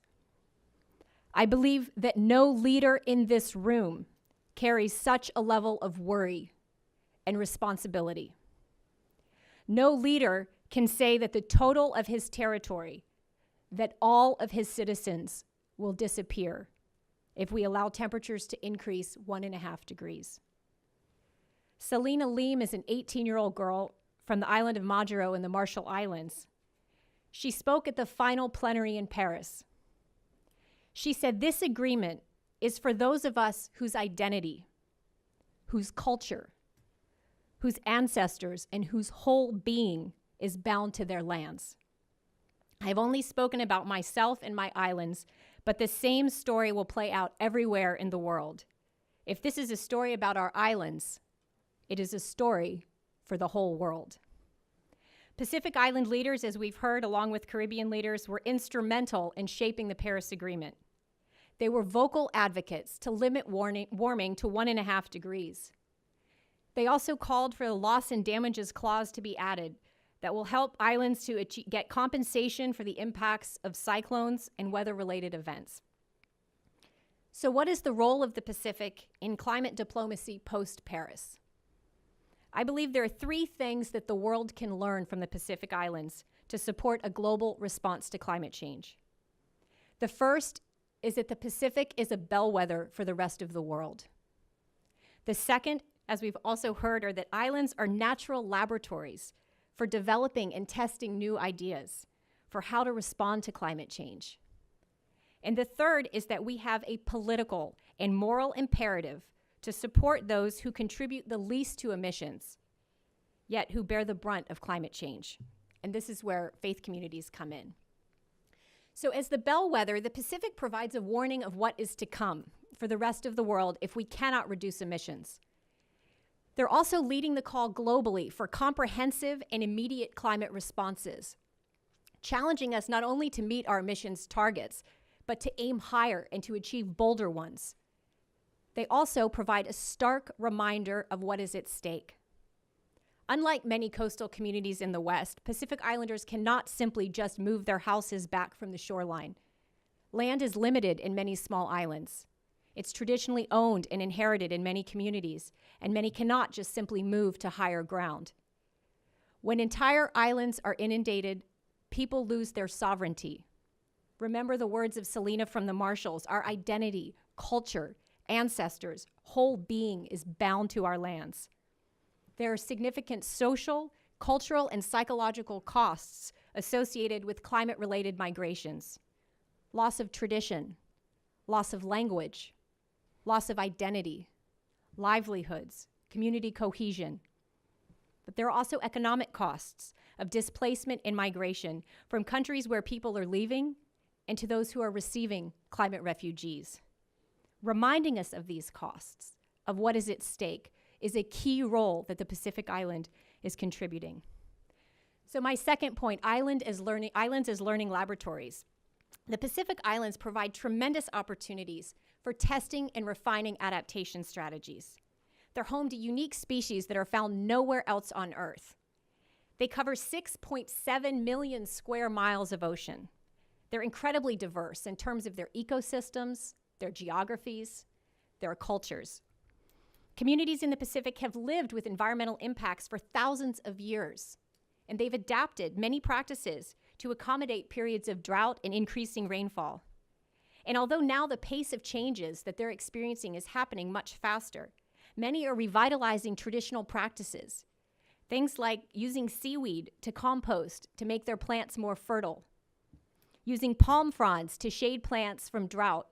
Speaker 6: I believe that no leader in this room carries such a level of worry and responsibility. No leader can say that the total of his territory, that all of his citizens will disappear if we allow temperatures to increase 1.5 degrees. Selena Leem is an 18-year-old girl from the island of Majuro in the Marshall Islands. She spoke at the final plenary in Paris. She said, "This agreement is for those of us whose identity, whose culture, whose ancestors, and whose whole being is bound to their lands. I've only spoken about myself and my islands, but the same story will play out everywhere in the world. If this is a story about our islands, it is a story for the whole world." Pacific Island leaders, as we've heard, along with Caribbean leaders, were instrumental in shaping the Paris Agreement. They were vocal advocates to limit warming to 1.5 degrees. They also called for the loss and damages clause to be added that will help islands to get compensation for the impacts of cyclones and weather-related events. So what is the role of the Pacific in climate diplomacy post-Paris? I believe there are 3 things that the world can learn from the Pacific Islands to support a global response to climate change. The first is that the Pacific is a bellwether for the rest of the world. The second, as we've also heard, are that islands are natural laboratories for developing and testing new ideas for how to respond to climate change. And the third is that we have a political and moral imperative to support those who contribute the least to emissions, yet who bear the brunt of climate change. And this is where faith communities come in. So as the bellwether, the Pacific provides a warning of what is to come for the rest of the world if we cannot reduce emissions. They're also leading the call globally for comprehensive and immediate climate responses, challenging us not only to meet our emissions targets, but to aim higher and to achieve bolder ones. They also provide a stark reminder of what is at stake. Unlike many coastal communities in the West, Pacific Islanders cannot simply just move their houses back from the shoreline. Land is limited in many small islands. It's traditionally owned and inherited in many communities, and many cannot just simply move to higher ground. When entire islands are inundated, people lose their sovereignty. Remember the words of Selena from the Marshalls: our identity, culture, ancestors, whole being is bound to our lands. There are significant social, cultural, and psychological costs associated with climate-related migrations. Loss of tradition, loss of language, loss of identity, livelihoods, community cohesion. But there are also economic costs of displacement and migration from countries where people are leaving and to those who are receiving climate refugees. Reminding us of these costs, of what is at stake, is a key role that the Pacific Island is contributing. So my second point, islands as learning laboratories. The Pacific Islands provide tremendous opportunities for testing and refining adaptation strategies. They're home to unique species that are found nowhere else on Earth. They cover 6.7 million square miles of ocean. They're incredibly diverse in terms of their ecosystems, their geographies, their cultures. Communities in the Pacific have lived with environmental impacts for thousands of years, and they've adapted many practices to accommodate periods of drought and increasing rainfall. And although now the pace of changes that they're experiencing is happening much faster, many are revitalizing traditional practices. Things like using seaweed to compost to make their plants more fertile, using palm fronds to shade plants from drought,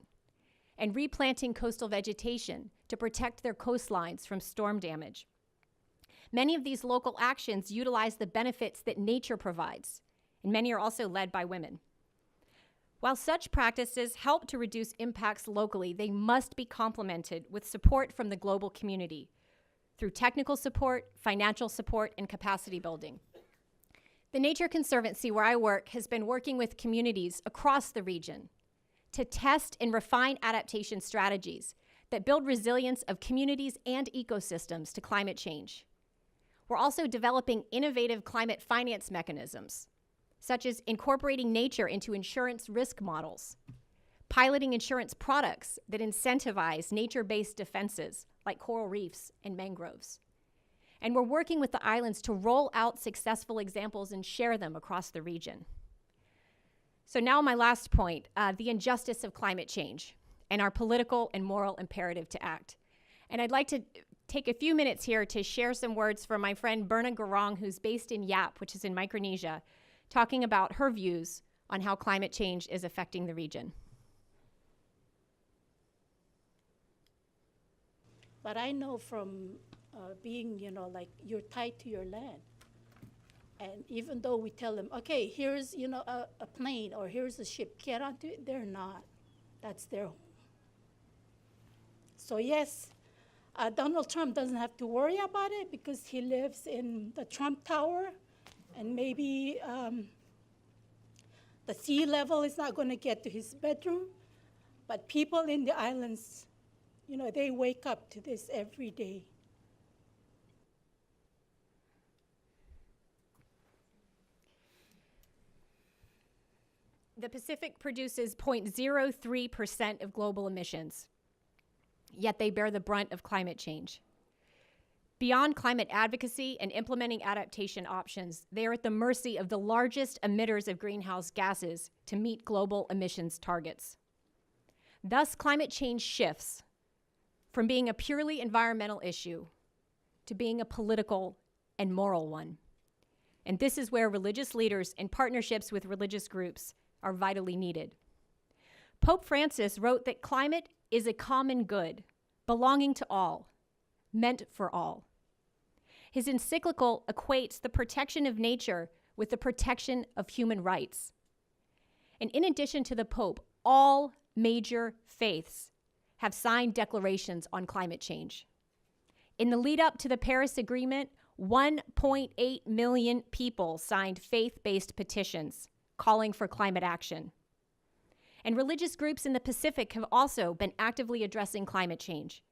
Speaker 6: and replanting coastal vegetation to protect their coastlines from storm damage. Many of these local actions utilize the benefits that nature provides, and many are also led by women. While such practices help to reduce impacts locally, they must be complemented with support from the global community through technical support, financial support, and capacity building. The Nature Conservancy, where I work, has been working with communities across the region to test and refine adaptation strategies that build resilience of communities and ecosystems to climate change. We're also developing innovative climate finance mechanisms, such as incorporating nature into insurance risk models, piloting insurance products that incentivize nature-based defenses like coral reefs and mangroves. And we're working with the islands to roll out successful examples and share them across the region. So now my last point, the injustice of climate change and our political and moral imperative to act. And I'd like to take a few minutes here to share some words from my friend Berna Garong, who's based in Yap, which is in Micronesia, talking about her views on how climate change is affecting the region.
Speaker 7: But I know from being, like you're tied to your land. And even though we tell them, okay, here's, a plane or here's a ship, get onto it, they're not. That's their home. So yes, Donald Trump doesn't have to worry about it because he lives in the Trump Tower, and maybe the sea level is not going to get to his bedroom. But people in the islands, they wake up to this every day.
Speaker 6: The Pacific produces 0.03% of global emissions, yet they bear the brunt of climate change. Beyond climate advocacy and implementing adaptation options, they are at the mercy of the largest emitters of greenhouse gases to meet global emissions targets. Thus, climate change shifts from being a purely environmental issue to being a political and moral one. And this is where religious leaders and partnerships with religious groups are vitally needed. Pope Francis wrote that climate is a common good, belonging to all, meant for all. His encyclical equates the protection of nature with the protection of human rights. And in addition to the Pope, all major faiths have signed declarations on climate change. In the lead up to the Paris Agreement, 1.8 million people signed faith-based petitions calling for climate action. And religious groups in the Pacific have also been actively addressing climate change.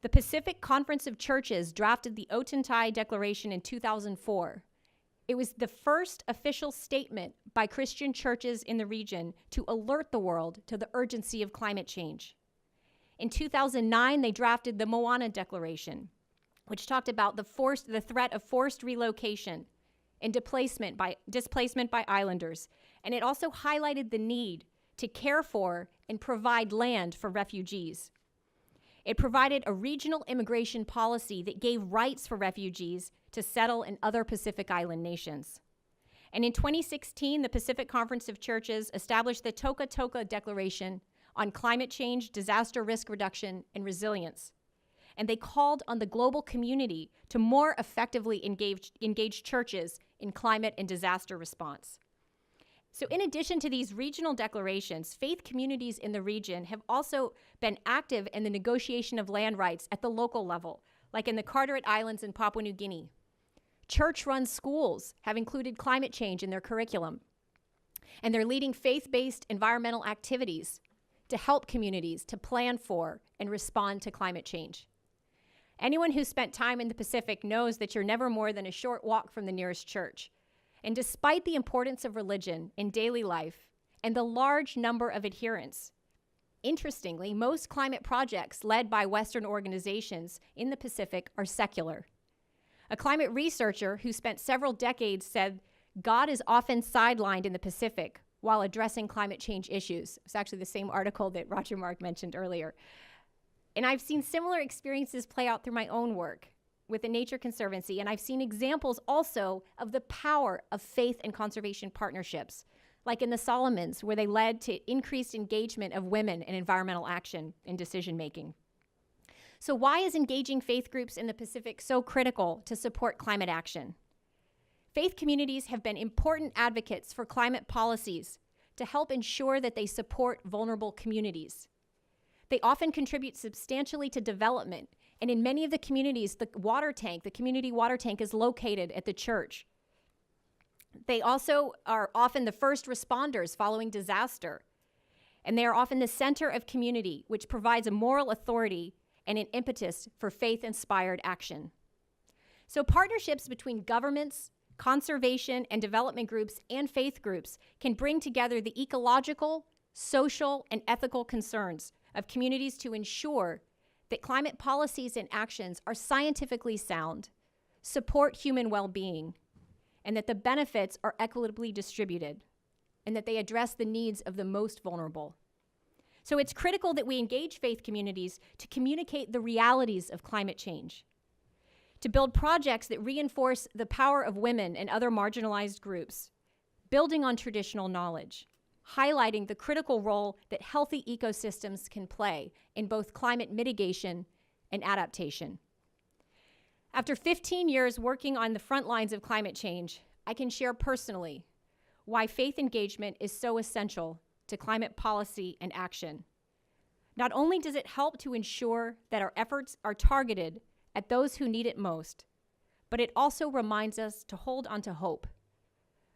Speaker 6: The Pacific Conference of Churches drafted the Ottantay Declaration in 2004. It was the first official statement by Christian churches in the region to alert the world to the urgency of climate change. In 2009, they drafted the Moana Declaration, which talked about the threat of forced relocation and displacement by islanders. And it also highlighted the need to care for and provide land for refugees. It provided a regional immigration policy that gave rights for refugees to settle in other Pacific Island nations. And in 2016, the Pacific Conference of Churches established the Toka Toka Declaration on climate change, disaster risk reduction, and resilience. And they called on the global community to more effectively engage churches in climate and disaster response. So in addition to these regional declarations, faith communities in the region have also been active in the negotiation of land rights at the local level, like in the Carteret Islands in Papua New Guinea. Church-run schools have included climate change in their curriculum, and they're leading faith-based environmental activities to help communities to plan for and respond to climate change. Anyone who's spent time in the Pacific knows that you're never more than a short walk from the nearest church. And despite the importance of religion in daily life and the large number of adherents, interestingly, most climate projects led by Western organizations in the Pacific are secular. A climate researcher who spent several decades said God is often sidelined in the Pacific while addressing climate change issues. It's actually the same article that Roger Mark mentioned earlier. And I've seen similar experiences play out through my own work with the Nature Conservancy, and I've seen examples also of the power of faith and conservation partnerships, like in the Solomons, where they led to increased engagement of women in environmental action and decision-making. So why is engaging faith groups in the Pacific so critical to support climate action? Faith communities have been important advocates for climate policies to help ensure that they support vulnerable communities. They often contribute substantially to development, and in many of the communities, the community water tank is located at the church. They also are often the first responders following disaster, and they are often the center of community, which provides a moral authority and an impetus for faith-inspired action. So partnerships between governments, conservation and development groups, and faith groups can bring together the ecological, social, and ethical concerns of communities to ensure that climate policies and actions are scientifically sound, support human well-being, and that the benefits are equitably distributed, and that they address the needs of the most vulnerable. So it's critical that we engage faith communities to communicate the realities of climate change, to build projects that reinforce the power of women and other marginalized groups, building on traditional knowledge, highlighting the critical role that healthy ecosystems can play in both climate mitigation and adaptation. After 15 years working on the front lines of climate change, I can share personally why faith engagement is so essential to climate policy and action. Not only does it help to ensure that our efforts are targeted at those who need it most, but it also reminds us to hold on to hope.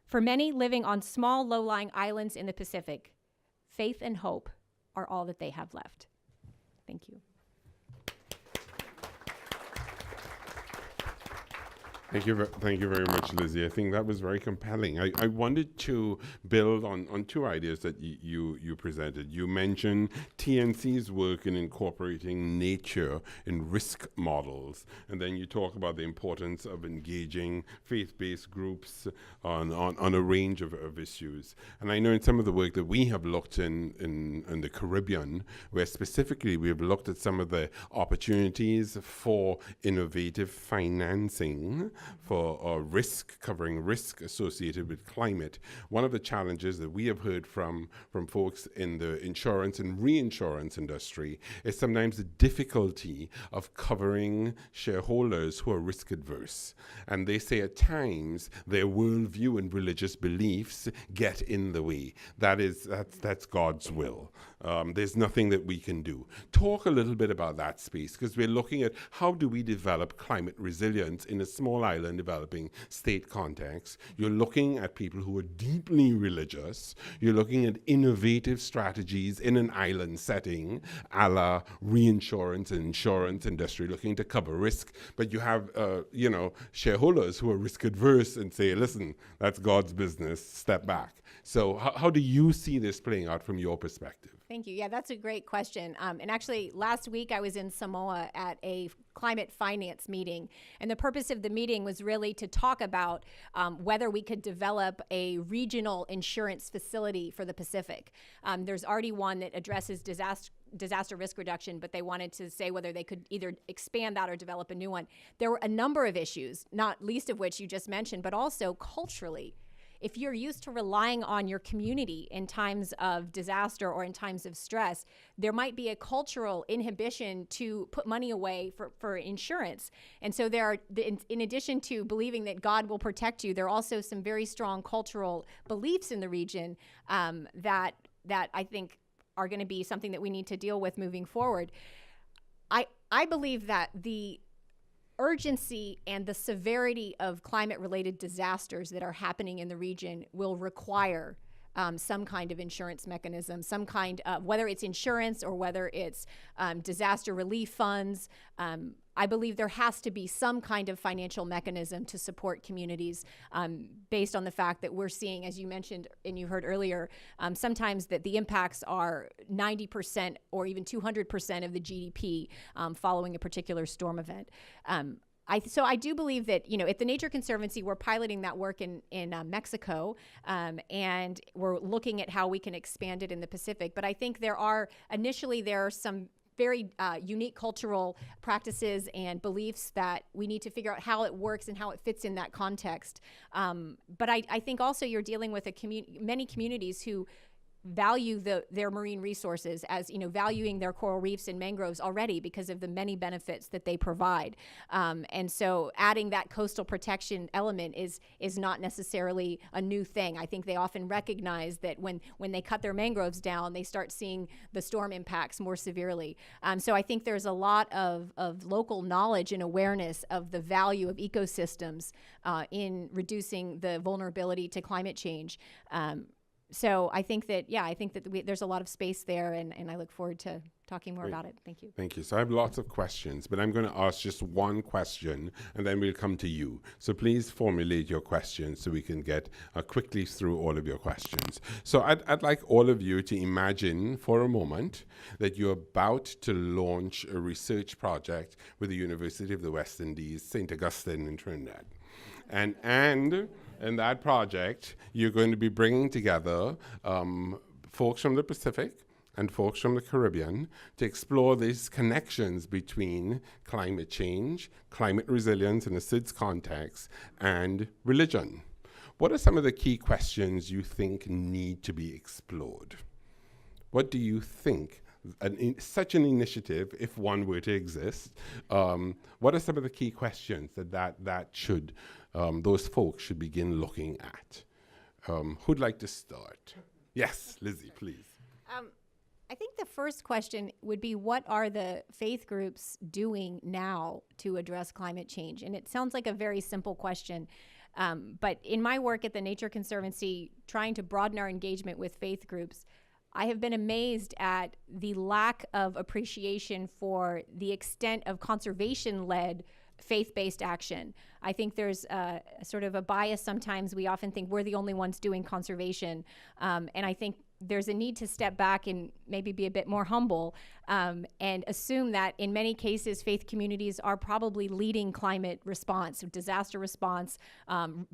Speaker 6: For many living on small, low-lying islands in the Pacific, faith and hope are all that they have left. Thank you.
Speaker 1: Thank you very much, Lizzie. I think that was very compelling. I wanted to build on two ideas that you presented. You mentioned TNC's work in incorporating nature in risk models, and then you talk about the importance of engaging faith-based groups on a range of issues. And I know in some of the work that we have looked in the Caribbean, where specifically we have looked at some of the opportunities for innovative financing for covering risk associated with climate. One of the challenges that we have heard from folks in the insurance and reinsurance industry is sometimes the difficulty of covering shareholders who are risk adverse. And they say at times their worldview and religious beliefs get in the way. That's God's will. There's nothing that we can do. Talk a little bit about that space, because we're looking at how do we develop climate resilience in a small island developing state context. You're looking at people who are deeply religious. You're looking at innovative strategies in an island setting, a la reinsurance and insurance industry looking to cover risk. But you have, shareholders who are risk adverse and say, listen, that's God's business, step back. So how do you see this playing out from your perspective?
Speaker 6: Thank you. Yeah, that's a great question. And actually, last week I was in Samoa at a climate finance meeting. And the purpose of the meeting was really to talk about whether we could develop a regional insurance facility for the Pacific. There's already one that addresses disaster risk reduction, but they wanted to say whether they could either expand that or develop a new one. There were a number of issues, not least of which you just mentioned, but also culturally. If you're used to relying on your community in times of disaster or in times of stress, there might be a cultural inhibition to put money away for insurance. And so there are, in addition to believing that God will protect you, there are also some very strong cultural beliefs in the region that I think are going to be something that we need to deal with moving forward. I believe that the urgency and the severity of climate-related disasters that are happening in the region will require some kind of insurance mechanism, some kind of, whether it's insurance or whether it's disaster relief funds. I believe there has to be some kind of financial mechanism to support communities based on the fact that we're seeing, as you mentioned and you heard earlier, sometimes that the impacts are 90% or even 200% of the GDP following a particular storm event. So I do believe that, at the Nature Conservancy, we're piloting that work in Mexico, and we're looking at how we can expand it in the Pacific. But I think there are some very unique cultural practices and beliefs that we need to figure out how it works and how it fits in that context. But I think also you're dealing with many communities who value their marine resources as, valuing their coral reefs and mangroves already because of the many benefits that they provide. And so adding that coastal protection element is not necessarily a new thing. I think they often recognize that when they cut their mangroves down, they start seeing the storm impacts more severely. So I think there's a lot of local knowledge and awareness of the value of ecosystems in reducing the vulnerability to climate change. So I think that, there's a lot of space there, and I look forward to talking more about it. Thank you.
Speaker 1: Thank you. So I have lots of questions, but I'm going to ask just one question, and then we'll come to you. So please formulate your questions so we can get quickly through all of your questions. So I'd like all of you to imagine for a moment that you're about to launch a research project with the University of the West Indies, St. Augustine in Trinidad. And in that project, you're going to be bringing together folks from the Pacific and folks from the Caribbean to explore these connections between climate change, climate resilience in a SIDS context, and religion. What are some of the key questions you think need to be explored? What do you think such an initiative, if one were to exist, what are some of the key questions that should those folks should begin looking at? Who'd like to start? Yes, Lizzie, please.
Speaker 6: I think the first question would be, what are the faith groups doing now to address climate change? And it sounds like a very simple question, but in my work at the Nature Conservancy, trying to broaden our engagement with faith groups, I have been amazed at the lack of appreciation for the extent of conservation-led faith-based action. I think there's sort of a bias sometimes. We often think we're the only ones doing conservation, and I think there's a need to step back and maybe be a bit more humble, and assume that in many cases faith communities are probably leading climate response, disaster response,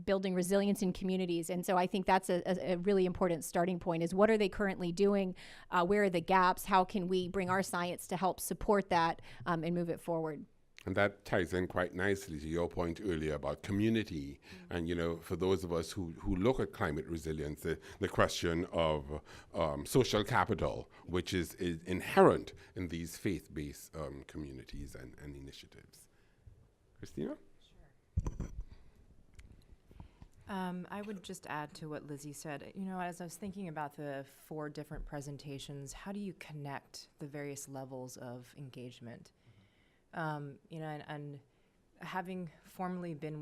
Speaker 6: building resilience in communities. And so I think that's a really important starting point, is what are they currently doing? Where are the gaps? How can we bring our science to help support that and move it forward?
Speaker 1: And that ties in quite nicely to your point earlier about community. And, for those of us who look at climate resilience, the question of social capital, which is inherent in these faith-based communities and initiatives. Christina?
Speaker 4: Sure. I would just add to what Lizzie said. As I was thinking about the 4 different presentations, how do you connect the various levels of engagement? And having formally been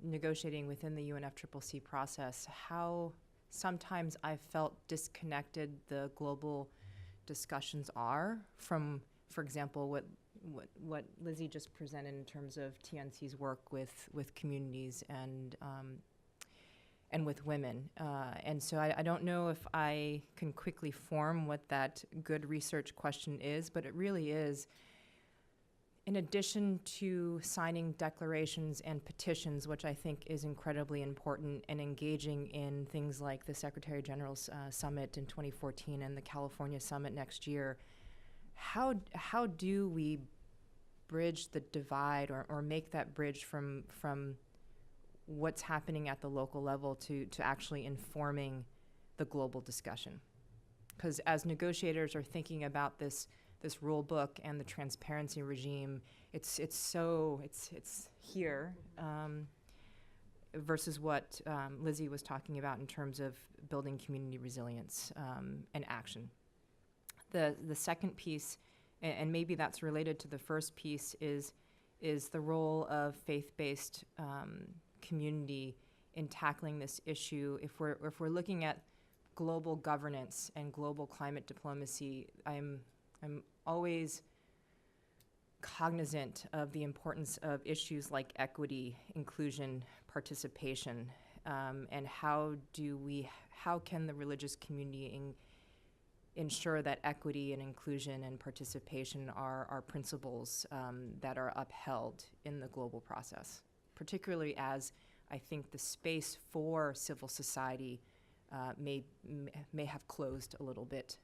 Speaker 4: negotiating within the UNFCCC process, how sometimes I've felt disconnected the global discussions are from, for example, what Lizzie just presented in terms of TNC's work with communities and with women. And so I don't know if I can quickly form what that good research question is, but it really is, in addition to signing declarations and petitions, which I think is incredibly important, and engaging in things like the Secretary General's summit in 2014 and the California summit next year, how do we bridge the divide or make that bridge from what's happening at the local level to actually informing the global discussion? Because as negotiators are thinking about this rule book and the transparency regime, it's here versus what Lizzie was talking about in terms of building community resilience and action. The second piece, and maybe that's related to the first piece, is the role of faith-based community in tackling this issue. If we're looking at global governance and global climate diplomacy, I'm always cognizant of the importance of issues like equity, inclusion, participation, and how can the religious community ensure that equity and inclusion and participation are principles that are upheld in the global process, particularly as I think the space for civil society may have closed a little bit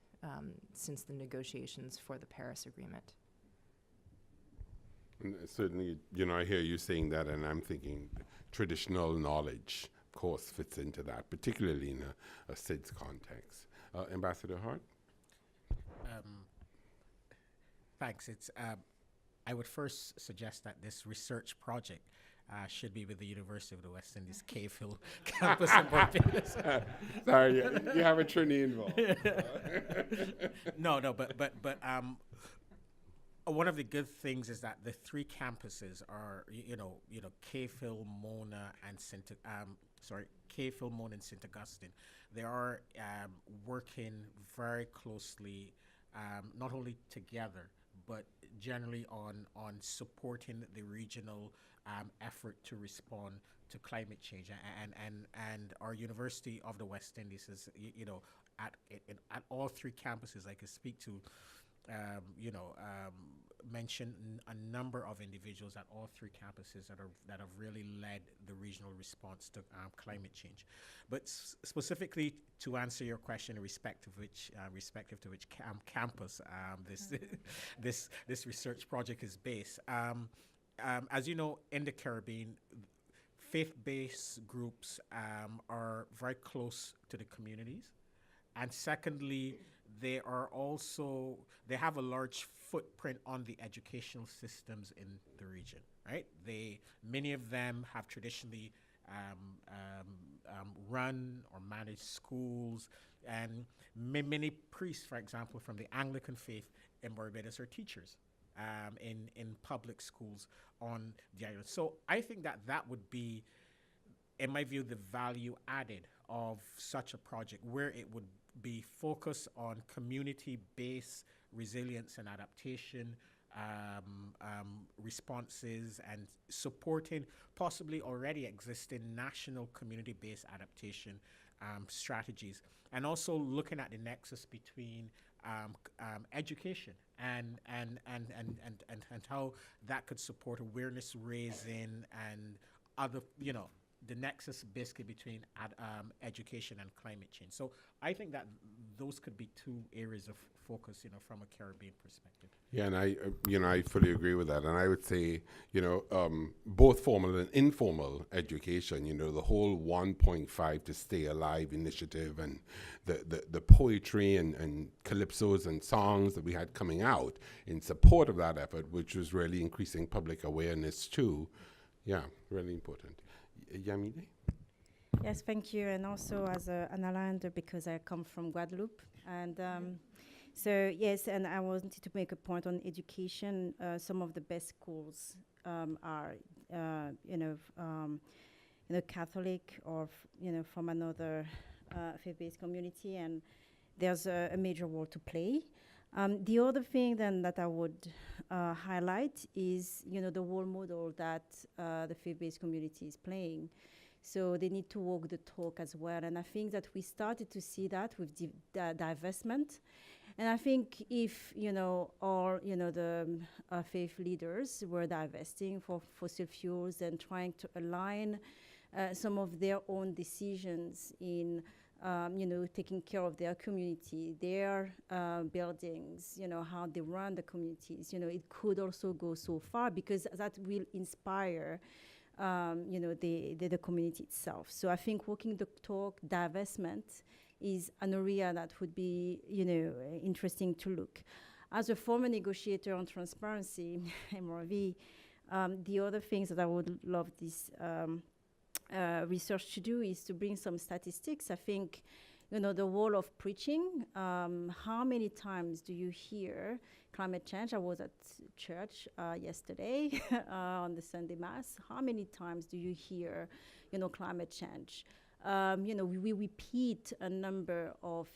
Speaker 4: since the negotiations for the Paris Agreement.
Speaker 1: And certainly, I hear you saying that, and I'm thinking traditional knowledge, of course, fits into that, particularly in a SIDS context. Ambassador Hart?
Speaker 5: Thanks. I would first suggest that this research project should be with the University of the West Indies Cave Hill campus in Barbados.
Speaker 1: Sorry, you have a Trini involved.
Speaker 5: No, but one of the good things is that the three campuses are, Cave Hill, Mona, and Cave Hill, Mona, and St. Augustine. They are working very closely, not only together, but generally on supporting the regional effort to respond to climate change. And our University of the West Indies is, at all three campuses, I could speak to, mention a number of individuals at all three campuses that have really led the regional response to climate change. But specifically to answer your question, respective to which campus this research project is based. As you know, in the Caribbean, faith-based groups are very close to the communities, and secondly, they have a large footprint on the educational systems in the region, right? Many of them have traditionally run or managed schools, and many priests, for example, from the Anglican faith in Barbados are teachers in public schools on the island. So I think that would be, in my view, the value added of such a project, where it would be focused on community-based resilience and adaptation responses, and supporting possibly already existing national community-based adaptation strategies, and also looking at the nexus between education and how that could support awareness raising and other, the nexus basically between education and climate change. So I think that those could be two areas of focus, from a Caribbean perspective.
Speaker 1: Yeah, and I fully agree with that. And I would say, both formal and informal education, the whole 1.5 to Stay Alive initiative, and the poetry and calypsos and songs that we had coming out in support of that effort, which was really increasing public awareness too. Yeah, really important. Yamide?
Speaker 3: Yes, thank you. And also as an Islander, because I come from Guadeloupe. And so, yes, and I wanted to make a point on education. Some of the best schools are, Catholic or, from another faith-based community, and there's a major role to play. The other thing then that I would highlight is, the role model that the faith-based community is playing. So they need to walk the talk as well. And I think that we started to see that with divestment. And I think if, the faith leaders were divesting for fossil fuels and trying to align some of their own decisions in taking care of their community, their buildings, how they run the communities, it could also go so far, because that will inspire, the community itself. So I think walking the talk, divestment, is an area that would be, interesting to look. As a former negotiator on transparency, MRV, the other things that I would love this research to do is to bring some statistics. I think, the role of preaching, how many times do you hear climate change? I was at church yesterday on the Sunday Mass. How many times do you hear, climate change? We repeat a number of,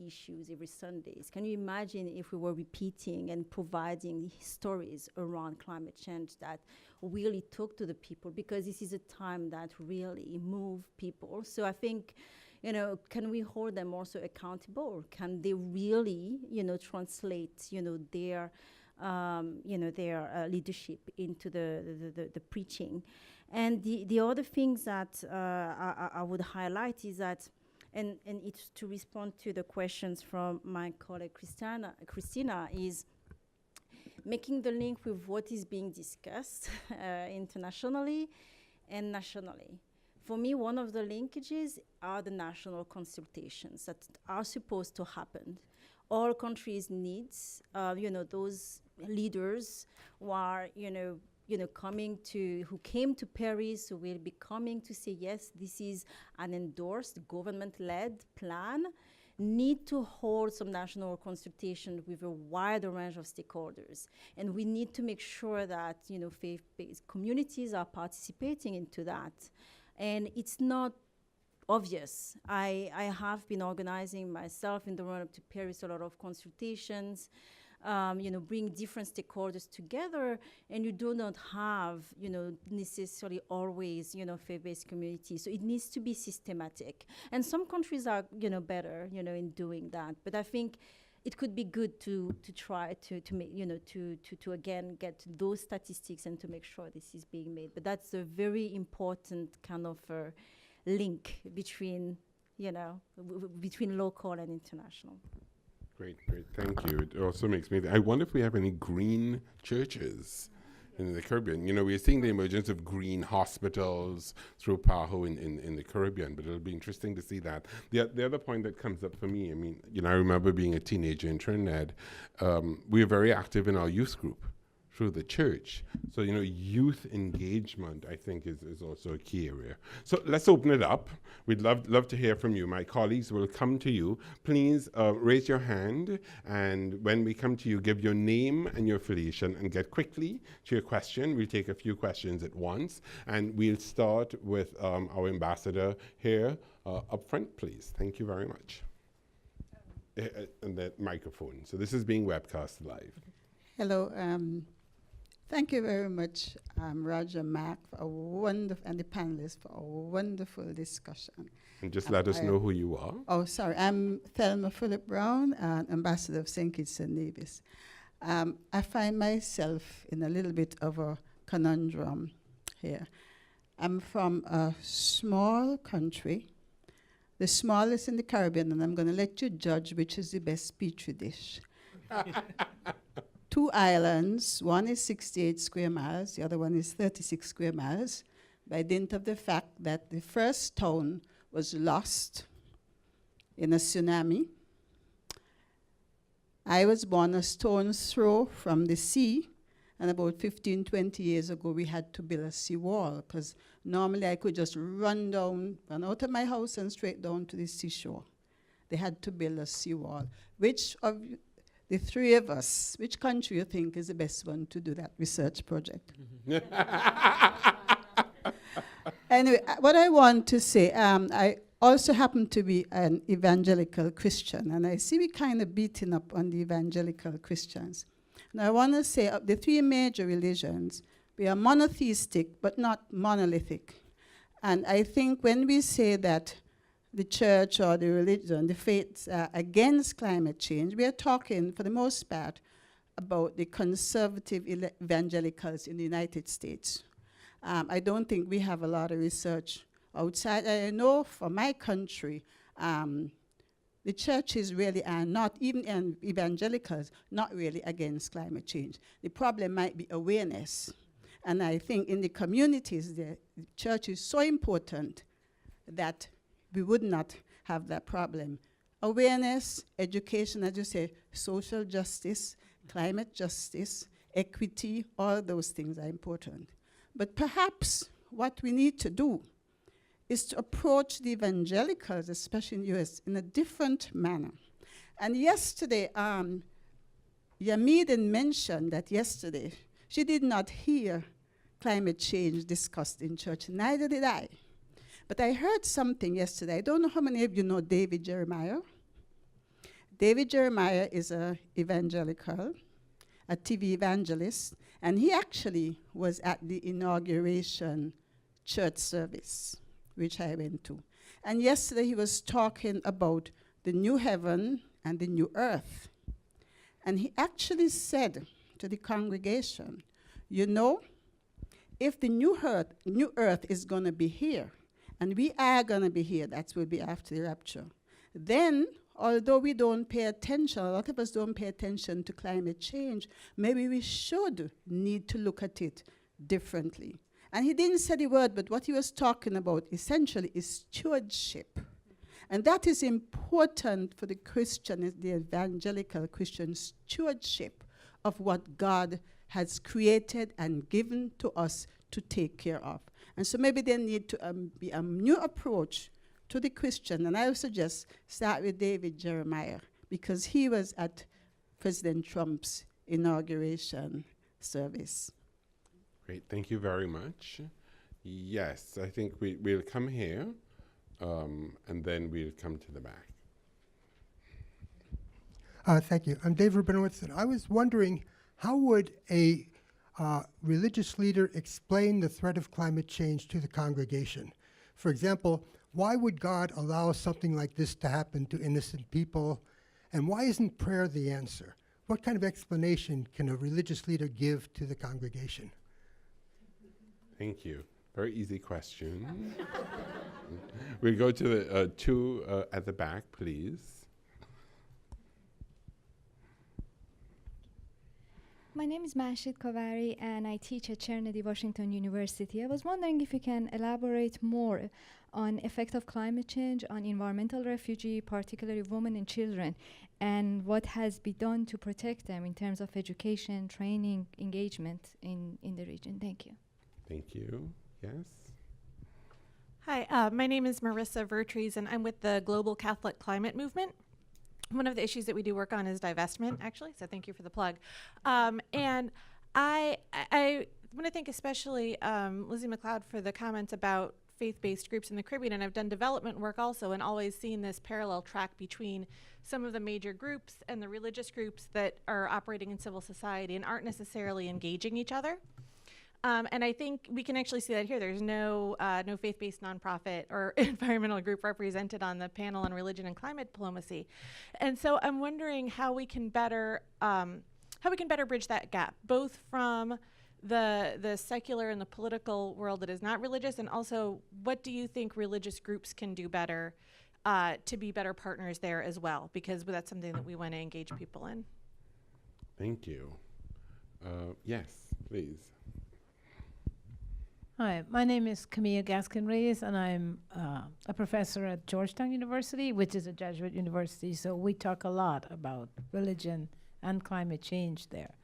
Speaker 3: issues every Sundays. Can you imagine if we were repeating and providing stories around climate change that really talk to the people? Because this is a time that really move people. So I think, can we hold them also accountable, or can they really, translate, their, their leadership into the preaching? And the other things that I would highlight is that, and it's to respond to the questions from my colleague Christina, is making the link with what is being discussed internationally and nationally. For me, one of the linkages are the national consultations that are supposed to happen. All countries need, those leaders who are, who came to Paris, who will be coming to say, yes, this is an endorsed government-led plan, need to hold some national consultation with a wider range of stakeholders. And we need to make sure that, faith-based communities are participating into that. And it's not obvious. I have been organizing myself in the run-up to Paris a lot of consultations, bring different stakeholders together, and you do not have, necessarily always, faith-based communities. So it needs to be systematic. And some countries are, better, in doing that. But I think it could be good to try to make, to again get those statistics and to make sure this is being made. But that's a very important kind of link between, between local and international.
Speaker 1: Great, thank you. It also makes me I wonder if we have any green churches in the Caribbean. We're seeing the emergence of green hospitals through PAHO in the Caribbean, but it'll be interesting to see that. The other point that comes up for me, I remember being a teenager in Trinidad. We were very active in our youth group through the church. So, youth engagement, I think, is also a key area. So let's open it up. We'd love to hear from you. My colleagues will come to you. Please raise your hand, and when we come to you, give your name and your affiliation and get quickly to your question. We'll take a few questions at once, and we'll start with our ambassador here up front, please. Thank you very much. And the microphone. So this is being webcast live.
Speaker 8: Hello. Thank you very much, Roger Mack, for a wonderful, and the panelists for a wonderful discussion.
Speaker 1: And just let us know who you are.
Speaker 8: Oh, sorry. I'm Thelma Phillip Brown, ambassador of St. Kitts and Nevis. I find myself in a little bit of a conundrum here. I'm from a small country, the smallest in the Caribbean, and I'm going to let you judge which is the best petri dish. 2 islands, one is 68 square miles, the other one is 36 square miles, by dint of the fact that the first town was lost in a tsunami. I was born a stone's throw from the sea, and about 15, 20 years ago, we had to build a seawall, because normally I could just run out of my house and straight down to the seashore. They had to build a seawall. Which of the three of us, which country you think is the best one to do that research project? Anyway, what I want to say, I also happen to be an evangelical Christian, and I see we kind of beating up on the evangelical Christians. And I want to say of the 3 major religions, we are monotheistic, but not monolithic. And I think when we say that the church or the religion, the faiths against climate change, we are talking, for the most part, about the conservative evangelicals in the United States. I don't think we have a lot of research outside. I know for my country, the churches really are not, even evangelicals, not really against climate change. The problem might be awareness. And I think in the communities, the church is so important that we would not have that problem. Awareness, education, as you say, social justice, climate justice, equity, all those things are important. But perhaps what we need to do is to approach the evangelicals, especially in the US, in a different manner. And yesterday, Yamiden mentioned that yesterday she did not hear climate change discussed in church, neither did I. But I heard something yesterday. I don't know how many of you know David Jeremiah. David Jeremiah is an evangelical, a TV evangelist, and he actually was at the inauguration church service, which I went to. And yesterday he was talking about the new heaven and the new earth. And he actually said to the congregation, you know, if the new earth is going to be here, and we are going to be here, that will be after the rapture, then, although we don't pay attention, a lot of us don't pay attention to climate change, maybe we should need to look at it differently. And he didn't say the word, but what he was talking about essentially is stewardship. And that is important for the Christian, the evangelical Christian, stewardship of what God has created and given to us to take care of. And so maybe there need to be a new approach to the Christian. And I would suggest start with David Jeremiah, because he was at President Trump's inauguration service.
Speaker 1: Great, thank you very much. Yes, I think we'll come here, and then we'll come to the back.
Speaker 9: Thank you. I'm Dave Rabinowitz, and I was wondering, how would a religious leader explain the threat of climate change to the congregation? For example, why would God allow something like this to happen to innocent people? And why isn't prayer the answer? What kind of explanation can a religious leader give to the congregation?
Speaker 1: Thank you. Very easy question. We'll go to the two at the back, please.
Speaker 10: My name is Mashid Kavari, and I teach at Trinity Washington University. I was wondering if you can elaborate more on effect of climate change on environmental refugee, particularly women and children, and what has been done to protect them in terms of education, training, engagement in the region. Thank you.
Speaker 1: Thank you. Yes?
Speaker 11: Hi, my name is Marissa Vertrees, and I'm with the Global Catholic Climate Movement. One of the issues that we do work on is divestment, actually, so thank you for the plug. And I want to thank especially Lizzie McLeod for the comments about faith-based groups in the Caribbean, and I've done development work also and always seen this parallel track between some of the major groups and the religious groups that are operating in civil society and aren't necessarily engaging each other. And I think we can actually see that here. There's no faith-based nonprofit or environmental group represented on the panel on religion and climate diplomacy. And so I'm wondering how we can better bridge that gap, both from the secular and the political world that is not religious, and also what do you think religious groups can do better to be better partners there as well, because that's something that we want to engage people in.
Speaker 1: Thank you. Yes, please.
Speaker 12: Hi, my name is Camilla Gaskin-Reyes, and I'm a professor at Georgetown University, which is a Jesuit university, so we talk a lot about religion and climate change there.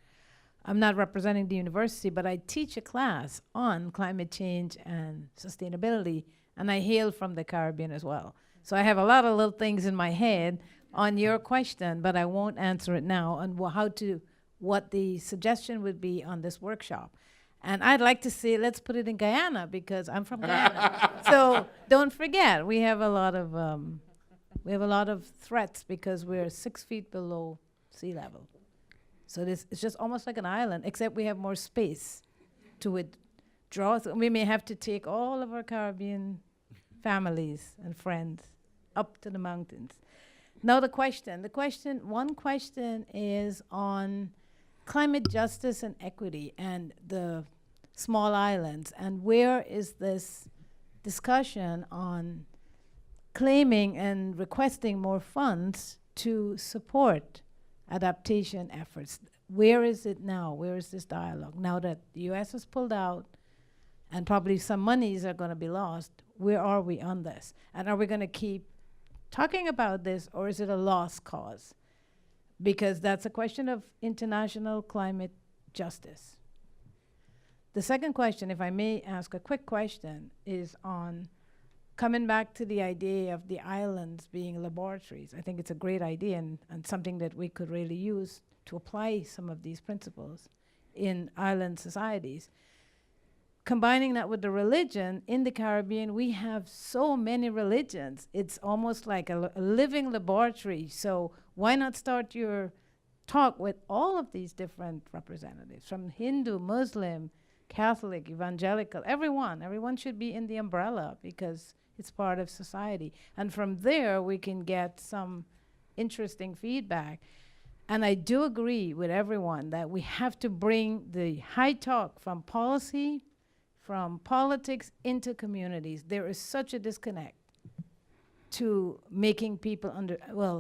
Speaker 12: I'm not representing the university, but I teach a class on climate change and sustainability, and I hail from the Caribbean as well. So I have a lot of little things in my head on your question, but I won't answer it now, on what the suggestion would be on this workshop. And I'd like to see, let's put it in Guyana, because I'm from Guyana. So don't forget, we have a lot of threats because we're 6 feet below sea level. So it's just almost like an island, except we have more space to withdraw. So we may have to take all of our Caribbean families and friends up to the mountains. Now one question is on climate justice and equity and the small islands, and where is this discussion on claiming and requesting more funds to support adaptation efforts? Where is it now? Where is this dialogue? Now that the US has pulled out and probably some monies are going to be lost, where are we on this? And are we going to keep talking about this, or is it a lost cause? Because that's a question of international climate justice. The second question, if I may ask a quick question, is on coming back to the idea of the islands being laboratories. I think it's a great idea and something that we could really use to apply some of these principles in island societies. Combining that with the religion, in the Caribbean, we have so many religions. It's almost like a living laboratory. So why not start your talk with all of these different representatives, from Hindu, Muslim, Catholic, evangelical, everyone should be in the umbrella because it's part of society. And from there, we can get some interesting feedback. And I do agree with everyone that we have to bring the high talk from policy, from politics into communities. There is such a disconnect to making people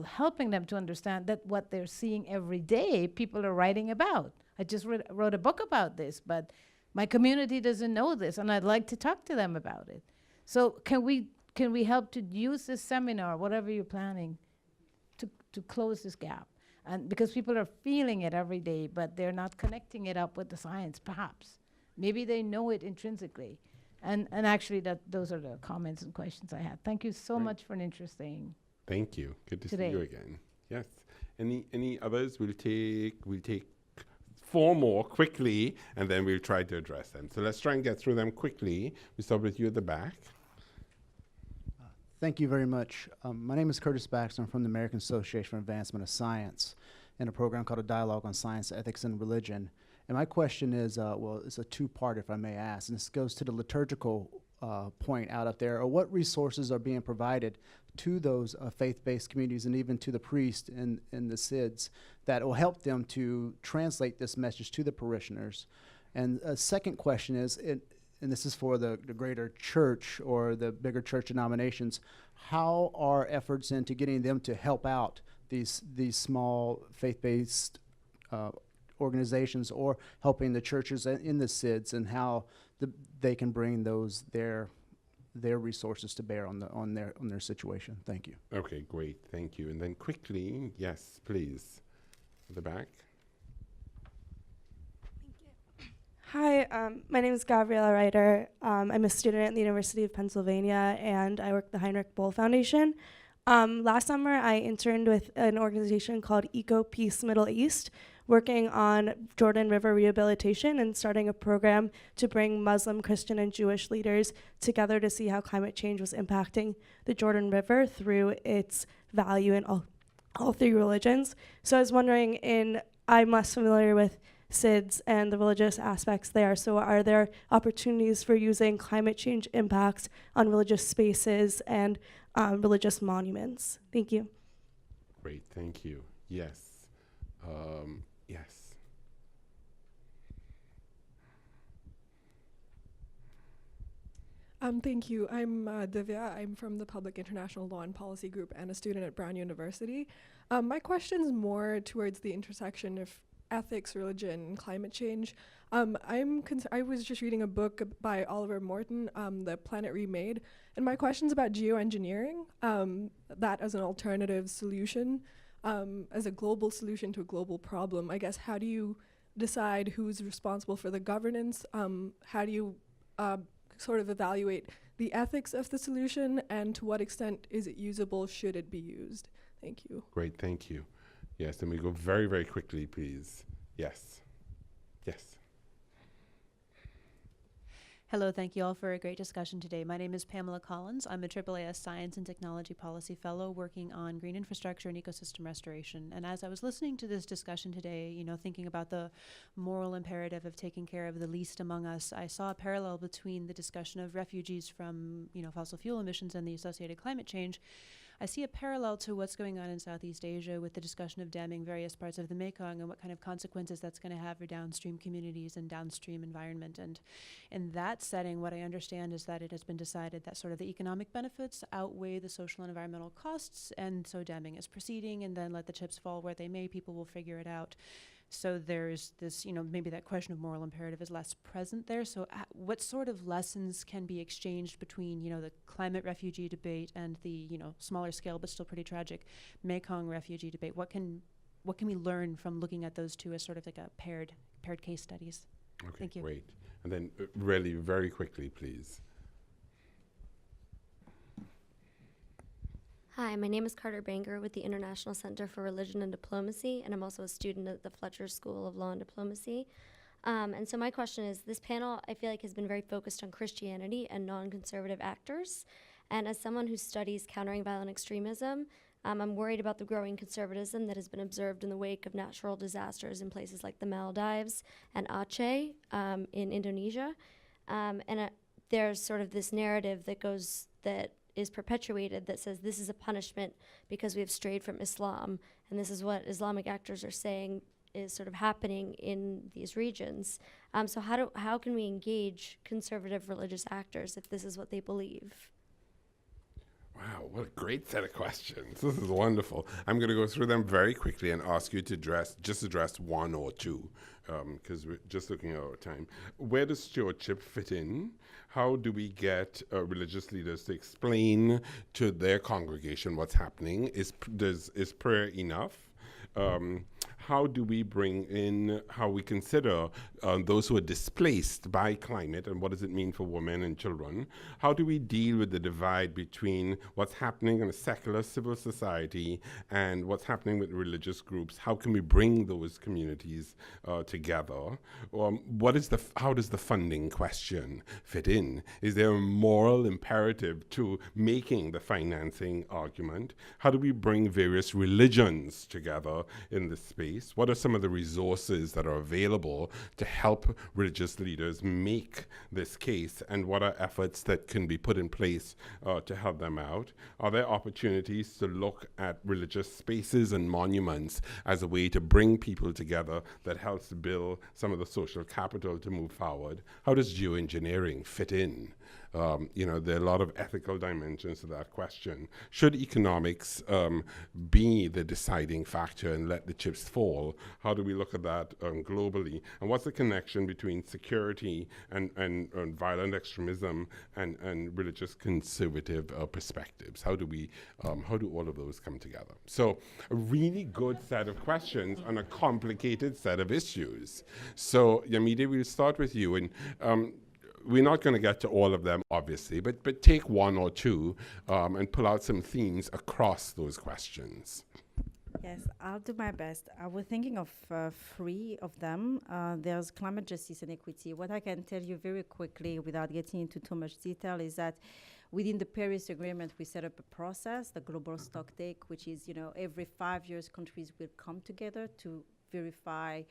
Speaker 12: helping them to understand that what they're seeing every day, people are writing about. I just wrote a book about this, but my community doesn't know this, and I'd like to talk to them about it. So can we help to use this seminar, whatever you're planning, to close this gap? And because people are feeling it every day, but they're not connecting it up with the science, perhaps. Maybe they know it intrinsically. And actually, those are the comments and questions I had. Thank you so much for an interesting.
Speaker 1: Thank you. Good to
Speaker 12: today.
Speaker 1: see you again. Yes. Any others? We'll take 4 more quickly, and then we'll try to address them. So let's try and get through them quickly. We start with you at the back.
Speaker 13: Thank you very much. My name is Curtis Baxter. I'm from the American Association for Advancement of Science in a program called A Dialogue on Science, Ethics, and Religion. And my question is, it's a 2-part, if I may ask. And this goes to the liturgical point out up there. Or what resources are being provided to those faith-based communities and even to the priest in the SIDS that will help them to translate this message to the parishioners? And a second question is, and this is for the greater church or the bigger church denominations, how are efforts into getting them to help out these small faith-based organizations or helping the churches in the SIDS, and how they can bring their resources to bear on their situation? Thank you.
Speaker 1: Okay, great. Thank you. And then quickly, yes, please, at the back.
Speaker 14: Hi, my name is Gabriella Reiter. I'm a student at the University of Pennsylvania, and I work at the Heinrich Böll Foundation. Last summer, I interned with an organization called Eco Peace Middle East, working on Jordan River rehabilitation and starting a program to bring Muslim, Christian, and Jewish leaders together to see how climate change was impacting the Jordan River through its value in all 3 religions. So I was wondering, I'm less familiar with SIDS and the religious aspects there. So are there opportunities for using climate change impacts on religious spaces and religious monuments? Thank you.
Speaker 1: Great, thank you. Yes. Yes.
Speaker 15: Thank you. I'm Divya. I'm from the Public International Law and Policy Group and a student at Brown University. My question's more towards the intersection of ethics, religion, and climate change. I was just reading a book by Oliver Morton, The Planet Remade, and my question's about geoengineering, that as an alternative solution, as a global solution to a global problem. I guess, how do you decide who's responsible for the governance? How do you sort of evaluate the ethics of the solution, and to what extent is it usable, should it be used? Thank you.
Speaker 1: Great, thank you. Yes, and we go very, very quickly, please. Yes. Yes.
Speaker 16: Hello, thank you all for a great discussion today. My name is Pamela Collins. I'm a AAAS Science and Technology Policy Fellow working on green infrastructure and ecosystem restoration. And as I was listening to this discussion today, thinking about the moral imperative of taking care of the least among us, I saw a parallel between the discussion of refugees from, fossil fuel emissions and the associated climate change. I see a parallel to what's going on in Southeast Asia with the discussion of damming various parts of the Mekong and what kind of consequences that's going to have for downstream communities and downstream environment. And in that setting, what I understand is that it has been decided that sort of the economic benefits outweigh the social and environmental costs, and so damming is proceeding, and then let the chips fall where they may, people will figure it out. So there's this, maybe that question of moral imperative is less present there. So what sort of lessons can be exchanged between, the climate refugee debate and the, smaller scale but still pretty tragic Mekong refugee debate? What can we learn from looking at those two as sort of like a paired case studies?
Speaker 1: Okay,
Speaker 16: thank you.
Speaker 1: Great. And then really very quickly, please.
Speaker 17: Hi, my name is Carter Banger with the International Center for Religion and Diplomacy, and I'm also a student at the Fletcher School of Law and Diplomacy. And so my question is, this panel, I feel like, has been very focused on Christianity and non-conservative actors. And as someone who studies countering violent extremism, I'm worried about the growing conservatism that has been observed in the wake of natural disasters in places like the Maldives and Aceh in Indonesia. There's sort of this narrative that is perpetuated that says this is a punishment because we have strayed from Islam, and this is what Islamic actors are saying is sort of happening in these regions. So how can we engage conservative religious actors if this is what they believe?
Speaker 1: Wow, what a great set of questions. This is wonderful. I'm going to go through them very quickly and ask you to address one or two, because we're just looking at our time. Where does stewardship fit in? How do we get religious leaders to explain to their congregation what's happening? Is prayer enough? How do we bring in how we consider those who are displaced by climate, and what does it mean for women and children? How do we deal with the divide between what's happening in a secular civil society and what's happening with religious groups? How can we bring those communities together? How does the funding question fit in? Is there a moral imperative to making the financing argument? How do we bring various religions together in this space? What are some of the resources that are available to help religious leaders make this case, and what are efforts that can be put in place to help them out? Are there opportunities to look at religious spaces and monuments as a way to bring people together that helps build some of the social capital to move forward? How does geoengineering fit in? There are a lot of ethical dimensions to that question. Should economics be the deciding factor and let the chips fall? How do we look at that globally? And what's the connection between security and violent extremism and religious conservative perspectives? How do all of those come together? So a really good set of questions on a complicated set of issues. So Yamide, we'll start with you. And we're not going to get to all of them, obviously, but take one or two and pull out some themes across those questions.
Speaker 3: Yes, I'll do my best. I was thinking of three of them. There's climate justice and equity. What I can tell you very quickly, without getting into too much detail, is that within the Paris Agreement, we set up a process, the global stocktake, which is, every 5 years, countries will come together to verify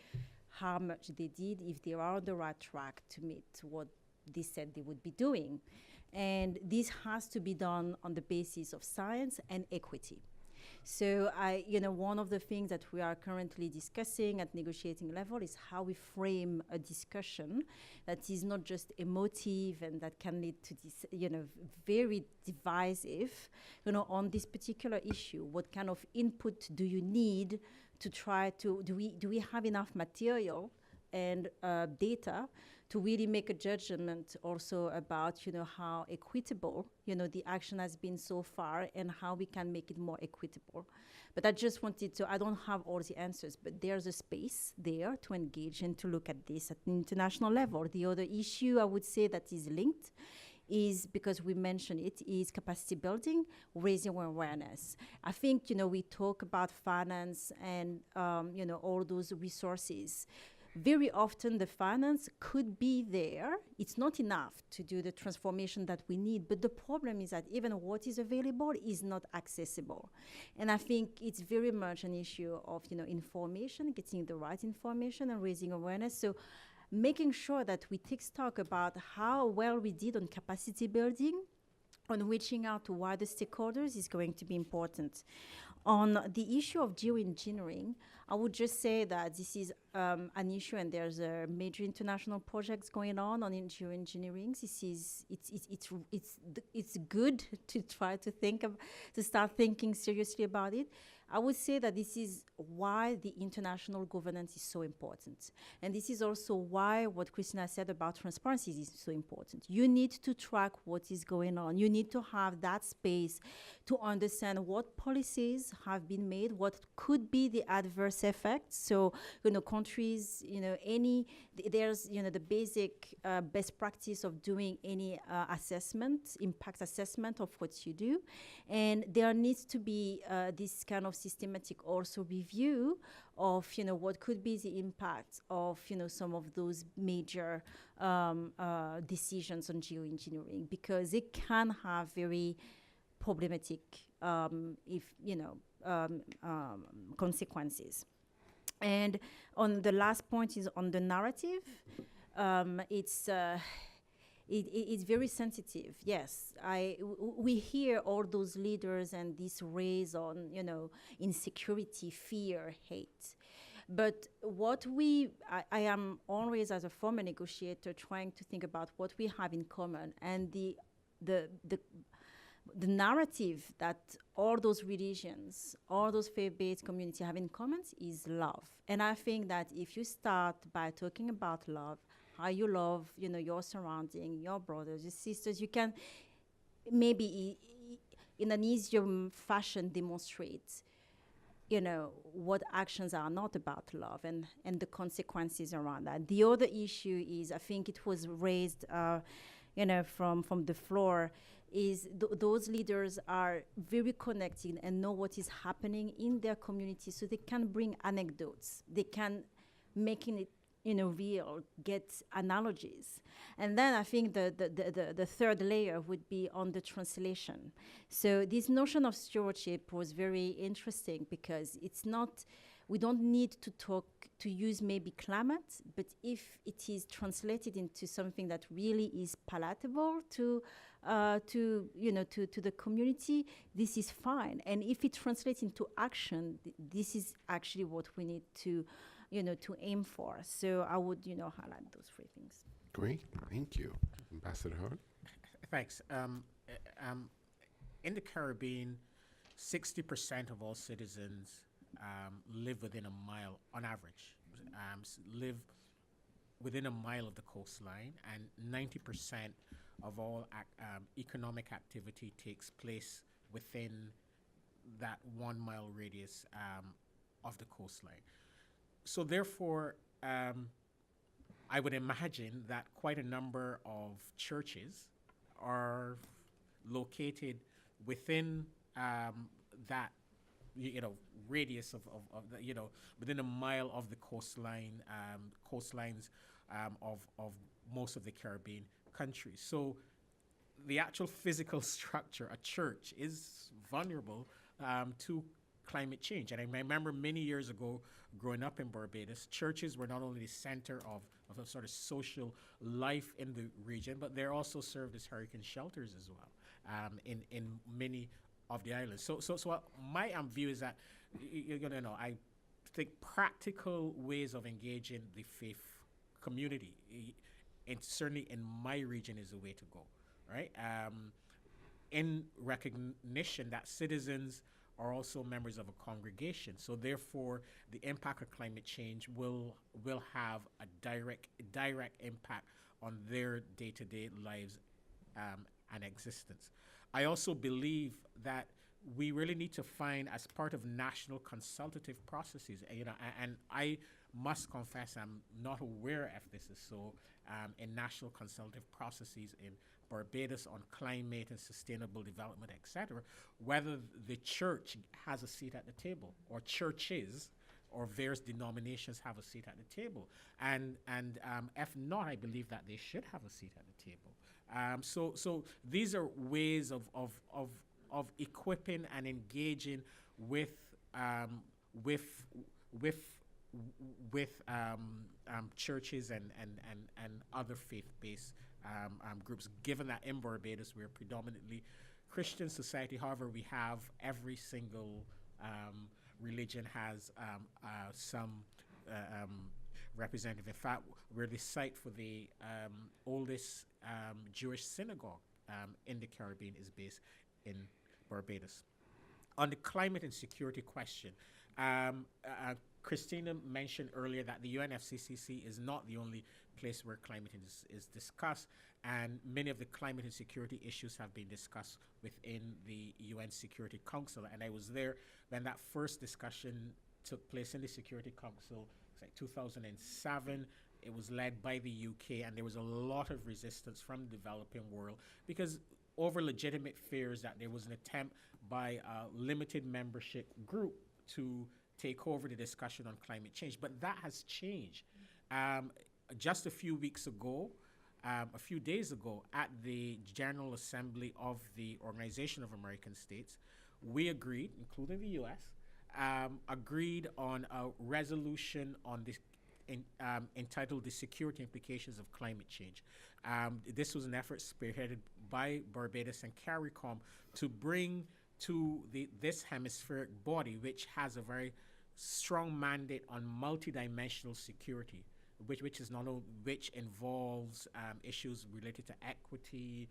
Speaker 3: how much they did, if they are on the right track to meet what they said they would be doing. And this has to be done on the basis of science and equity. So one of the things that we are currently discussing at negotiating level is how we frame a discussion that is not just emotive and that can lead to this, very divisive, on this particular issue. What kind of input do you need to try to, do we have enough material and data to really make a judgment also about, how equitable, the action has been so far and how we can make it more equitable. But I just wanted to, I don't have all the answers, but there's a space there to engage and to look at this at an international level. The other issue I would say that is linked is, because we mentioned it, is capacity building, raising awareness. I think, we talk about finance and, all those resources. Very often the finance could be there. It's not enough to do the transformation that we need, but the problem is that even what is available is not accessible. And I think it's very much an issue of, information, getting the right information and raising awareness. So making sure that we take stock about how well we did on capacity building, on reaching out to wider stakeholders is going to be important. On the issue of geoengineering, I would just say that this is an issue, and there's a major international projects going on geoengineering. It's good to try to start thinking seriously about it. I would say that this is why the international governance is so important. And this is also why what Christina said about transparency is so important. You need to track what is going on. You need to have that space to understand what policies have been made, what could be the adverse effects. So, countries, there's, the basic best practice of doing any impact assessment of what you do. And there needs to be this kind of systematic also review of, what could be the impact of, some of those major decisions on geoengineering, because it can have very problematic if consequences. And on the last point is on the narrative. It's very sensitive. Yes, we hear all those leaders and this raise on insecurity, fear, hate. But what I am always, as a former negotiator, trying to think about what we have in common, and the narrative that all those religions, all those faith-based communities have in common is love. And I think that if you start by talking about love, how you love, your surrounding, your brothers, your sisters, you can maybe in an easier fashion demonstrate, what actions are not about love and the consequences around that. The other issue is, I think it was raised, from the floor, is those leaders are very connected and know what is happening in their community, so they can bring anecdotes. They can make it real, get analogies. And then I think the third layer would be on the translation. So this notion of stewardship was very interesting, because it's not, we don't need to use maybe climate, but if it is translated into something that really is palatable to the community, this is fine. And if it translates into action, this is actually what we need to aim for. So I would, highlight those three things.
Speaker 1: Great, thank you. Ambassador Hart?
Speaker 5: Thanks. In the Caribbean, 60% of all citizens live within a mile, on average, live within a mile of the coastline, and 90% of all economic activity takes place within that 1 mile radius of the coastline. So therefore, I would imagine that quite a number of churches are located within that radius of the, within a mile of the coastlines of most of the Caribbean countries. So the actual physical structure, a church, is vulnerable to climate change. And I remember many years ago, growing up in Barbados, churches were not only the center of a sort of social life in the region, but they also served as hurricane shelters as well in many of the islands. So my view is that I think practical ways of engaging the faith community, and certainly in my region, is the way to go, right? In recognition that citizens are also members of a congregation, so therefore the impact of climate change will have a direct impact on their day-to-day lives and existence. I also believe that we really need to find, as part of national consultative processes, and I must confess I'm not aware if this is so, in national consultative processes in Barbados on climate and sustainable development, etc., whether the church has a seat at the table, or churches or various denominations have a seat at the table. And if not, I believe that they should have a seat at the table. So these are ways of equipping and engaging with churches and other faith-based groups, given that in Barbados we're predominantly Christian society. However, we have every single religion has some representative. In fact, we're the site for the oldest Jewish synagogue in the Caribbean is based in Barbados. On the climate and security question, Christina mentioned earlier that the UNFCCC is not the only place where climate is discussed, and many of the climate and security issues have been discussed within the UN Security Council. And I was there when that first discussion took place in the Security Council. It's like 2007. It was led by the UK, and there was a lot of resistance from the developing world because over legitimate fears that there was an attempt by a limited membership group to take over the discussion on climate change. But that has changed. Just a few days ago, at the General Assembly of the Organization of American States, we agreed, including the U.S., agreed on a resolution on this entitled "The Security Implications of Climate Change." This was an effort spearheaded by Barbados and CARICOM to bring to this hemispheric body, which has a very strong mandate on multidimensional security, which is not only, which involves issues related to equity,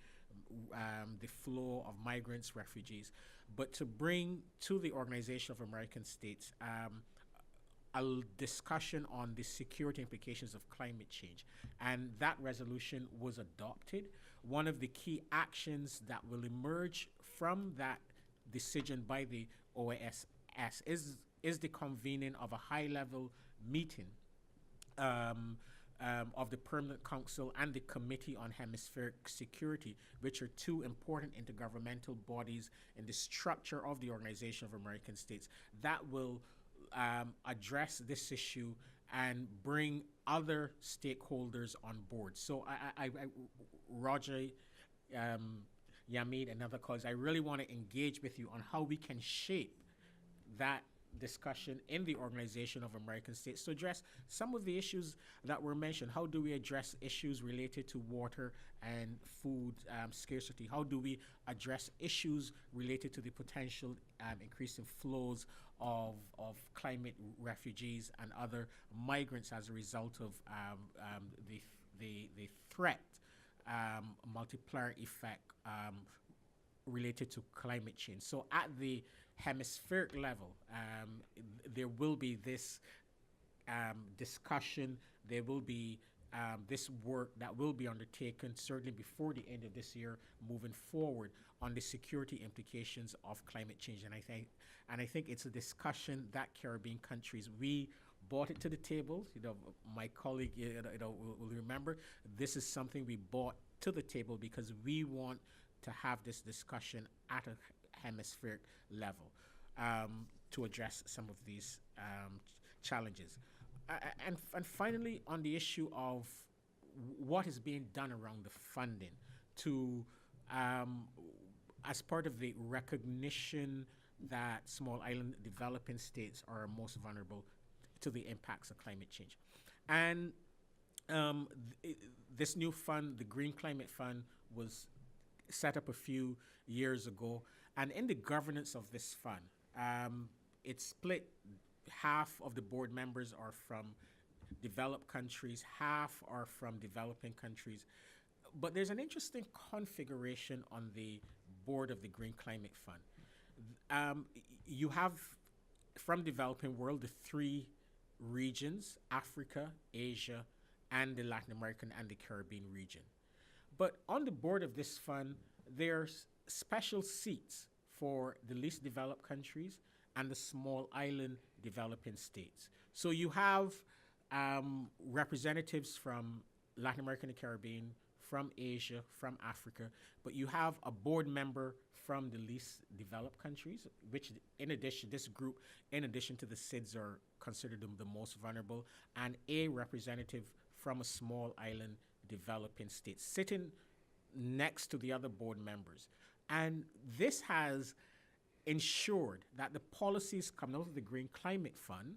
Speaker 5: the flow of migrants, refugees, but to bring to the Organization of American States a discussion on the security implications of climate change. And that resolution was adopted. One of the key actions that will emerge from that decision by the OAS is the convening of a high-level meeting of the Permanent Council and the Committee on Hemispheric Security, which are two important intergovernmental bodies in the structure of the Organization of American States that will address this issue and bring other stakeholders on board. So Roger, Yamid, and other colleagues, I really want to engage with you on how we can shape that discussion in the Organization of American States to address some of the issues that were mentioned. How do we address issues related to water and food scarcity? How do we address issues related to the potential increase in flows of climate refugees and other migrants as a result of the threat multiplier effect related to climate change? So at the hemispheric level, there will be this discussion, there will be this work that will be undertaken certainly before the end of this year, moving forward on the security implications of climate change. And I think it's a discussion that Caribbean countries, we brought it to the table. My colleague will remember, this is something we brought to the table because we want to have this discussion at a hemispheric level to address some of these challenges. And finally, on the issue of what is being done around the funding to, as part of the recognition that small island developing states are most vulnerable to the impacts of climate change. And this new fund, the Green Climate Fund, was set up a few years ago. And in the governance of this fund, it's split. Half of the board members are from developed countries, half are from developing countries. But there's an interesting configuration on the board of the Green Climate Fund. You have, from developing world, the three regions: Africa, Asia, and the Latin American and the Caribbean region. But on the board of this fund, there's special seats for the least developed countries and the small island developing states. So you have representatives from Latin America and the Caribbean, from Asia, from Africa, but you have a board member from the least developed countries, which in addition, this group, in addition to the SIDS, are considered the most vulnerable, and a representative from a small island developing state, sitting next to the other board members. And this has ensured that the policies coming out of the Green Climate Fund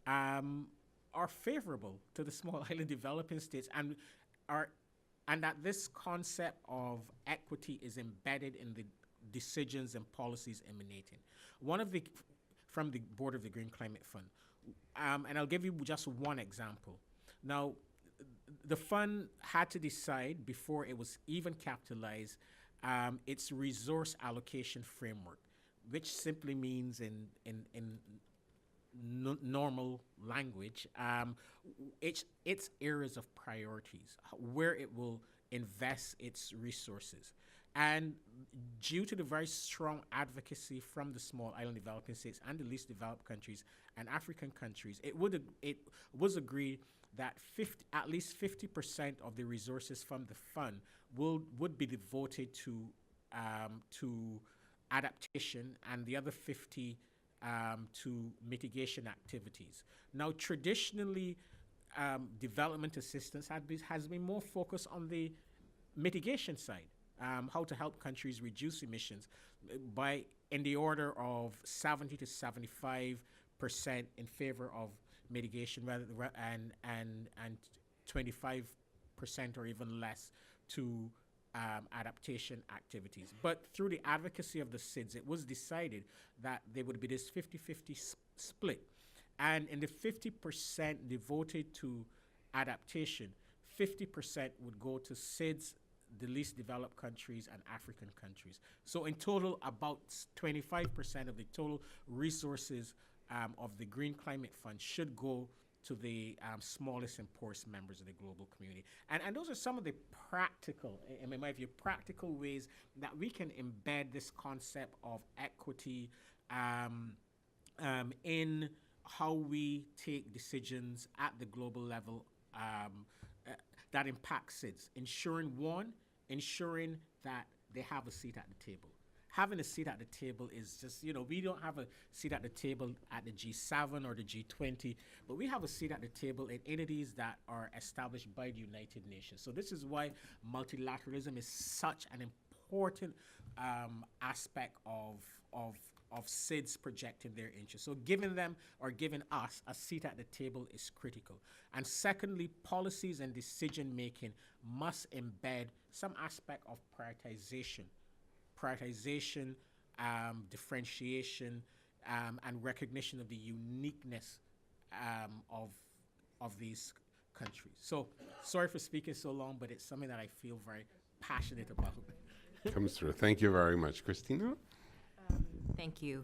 Speaker 5: are favorable to the small island developing states, and that this concept of equity is embedded in the decisions and policies emanating. From the board of the Green Climate Fund, and I'll give you just one example. Now, the fund had to decide before it was even capitalized its resource allocation framework, which simply means in normal language, its areas of priorities, where it will invest its resources. And due to the very strong advocacy from the small island developing states and the least developed countries and African countries, it was agreed that at least 50% of the resources from the fund would be devoted to adaptation, and the other 50 to mitigation activities. Now, traditionally, development assistance has been more focused on the mitigation side, how to help countries reduce emissions by in the order of 70 to 75% in favor of mitigation, and 25% or even less to adaptation activities. But through the advocacy of the SIDS, it was decided that there would be this 50-50 split. And in the 50% devoted to adaptation, 50% would go to SIDS, the least developed countries, and African countries. So in total, about 25% of the total resources of the Green Climate Fund should go to the smallest and poorest members of the global community. And those are some of the practical, in my view, practical ways that we can embed this concept of equity in how we take decisions at the global level that impact SIDS. Ensuring that they have a seat at the table. Having a seat at the table is just, we don't have a seat at the table at the G7 or the G20, but we have a seat at the table in entities that are established by the United Nations. So this is why multilateralism is such an important aspect of SIDS projecting their interests. So giving them or giving us a seat at the table is critical. And secondly, policies and decision making must embed some aspect of prioritization, differentiation, and recognition of the uniqueness of these countries. So sorry for speaking so long, but it's something that I feel very passionate about.
Speaker 1: Comes through. Thank you very much. Christina?
Speaker 4: Thank you.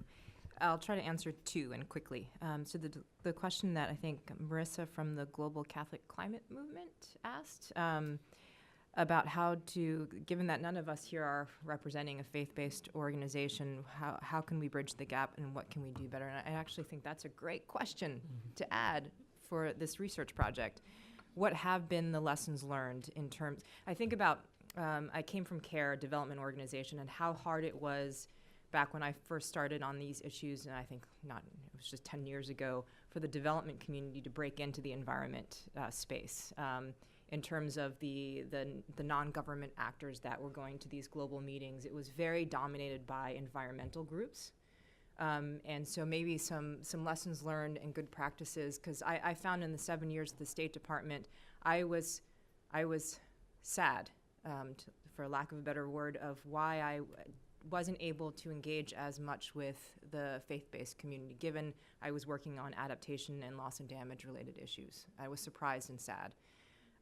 Speaker 4: I'll try to answer two and quickly. So the question that I think Marissa from the Global Catholic Climate Movement asked about how to, given that none of us here are representing a faith-based organization, how can we bridge the gap and what can we do better? And I actually think that's a great question to add for this research project. What have been the lessons learned in terms, I think about, I came from CARE, a development organization, and how hard it was back when I first started on these issues, and I think it was just 10 years ago, for the development community to break into the environment space. In terms of the non-government actors that were going to these global meetings, it was very dominated by environmental groups. And so maybe some lessons learned and good practices, because I found in the 7 years at the State Department, I was sad, for lack of a better word, of why I wasn't able to engage as much with the faith-based community, given I was working on adaptation and loss and damage related issues. I was surprised and sad.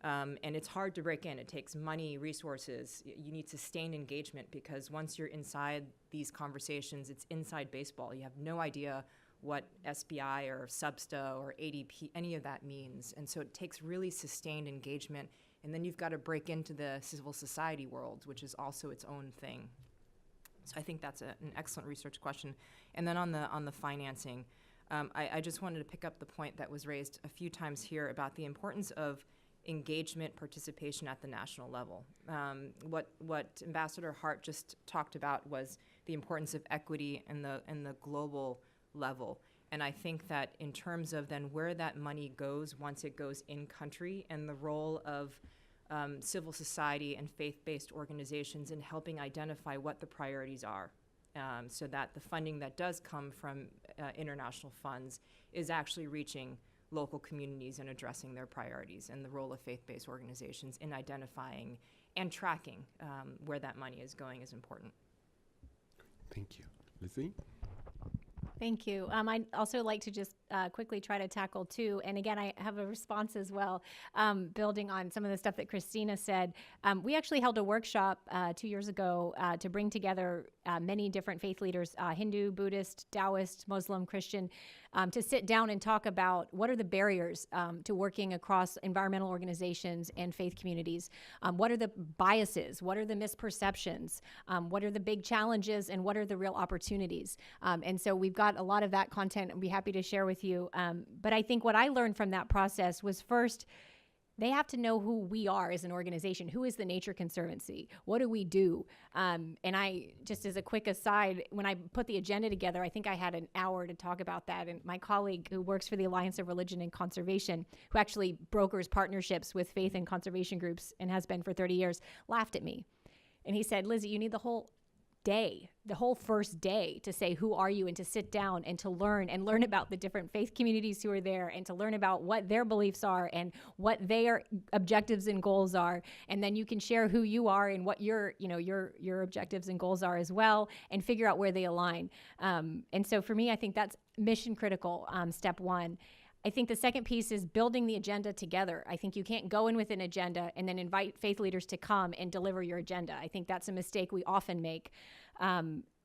Speaker 4: And it's hard to break in. It takes money, resources. You need sustained engagement, because once you're inside these conversations, it's inside baseball. You have no idea what SBI or SBSTA or ADP, any of that means. And so it takes really sustained engagement. And then you've got to break into the civil society world, which is also its own thing. So I think that's an excellent research question. And then on the financing, I just wanted to pick up the point that was raised a few times here about the importance of engagement, participation at the national level. What Ambassador Hart just talked about was the importance of equity in the global level. And I think that in terms of then where that money goes once it goes in country, and the role of civil society and faith-based organizations in helping identify what the priorities are, so that the funding that does come from international funds is actually reaching local communities and addressing their priorities, and the role of faith-based organizations in identifying and tracking where that money is going is important.
Speaker 1: Thank you. Lizzie?
Speaker 6: Thank you. I'd also like to just quickly try to tackle two, and again, I have a response as well, building on some of the stuff that Christina said. We actually held a workshop 2 years ago to bring together many different faith leaders, Hindu, Buddhist, Taoist, Muslim, Christian, to sit down and talk about what are the barriers to working across environmental organizations and faith communities. What are the biases? What are the misperceptions? What are the big challenges, and what are the real opportunities? And so we've got a lot of that content I'd be happy to share with you. But I think what I learned from that process was, first, they have to know who we are as an organization. Who is the Nature Conservancy? What do we do? And I, just as a quick aside, when I put the agenda together, I think I had an hour to talk about that. And my colleague who works for the Alliance of Religion and Conservation, who actually brokers partnerships with faith and conservation groups and has been for 30 years, laughed at me. And he said, Lizzie, you need the whole day, the whole first day, to say, who are you, and to sit down and to learn about the different faith communities who are there, and to learn about what their beliefs are and what their objectives and goals are. And then you can share who you are and what your objectives and goals are as well, and figure out where they align. And so for me, I think that's mission critical, step one. I think the second piece is building the agenda together. I think you can't go in with an agenda and then invite faith leaders to come and deliver your agenda. I think that's a mistake we often make.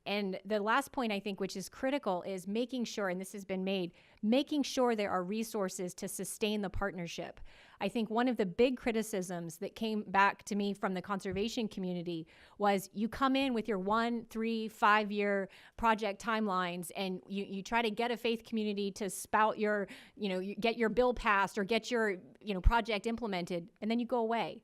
Speaker 6: And the last point, I think, which is critical, is making sure, and this has been made, making sure there are resources to sustain the partnership. I think one of the big criticisms that came back to me from the conservation community was you come in with your 1, 3, 5 year project timelines, and you try to get a faith community to spout your, you get your bill passed or get your, project implemented, and then you go away.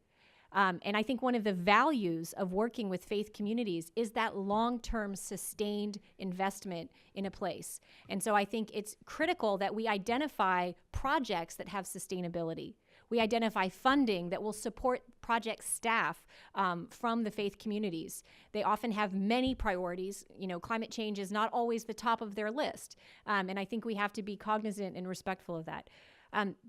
Speaker 6: And I think one of the values of working with faith communities is that long-term sustained investment in a place. And so I think it's critical that we identify projects that have sustainability. We identify funding that will support project staff from the faith communities. They often have many priorities. Climate change is not always the top of their list. And I think we have to be cognizant and respectful of that.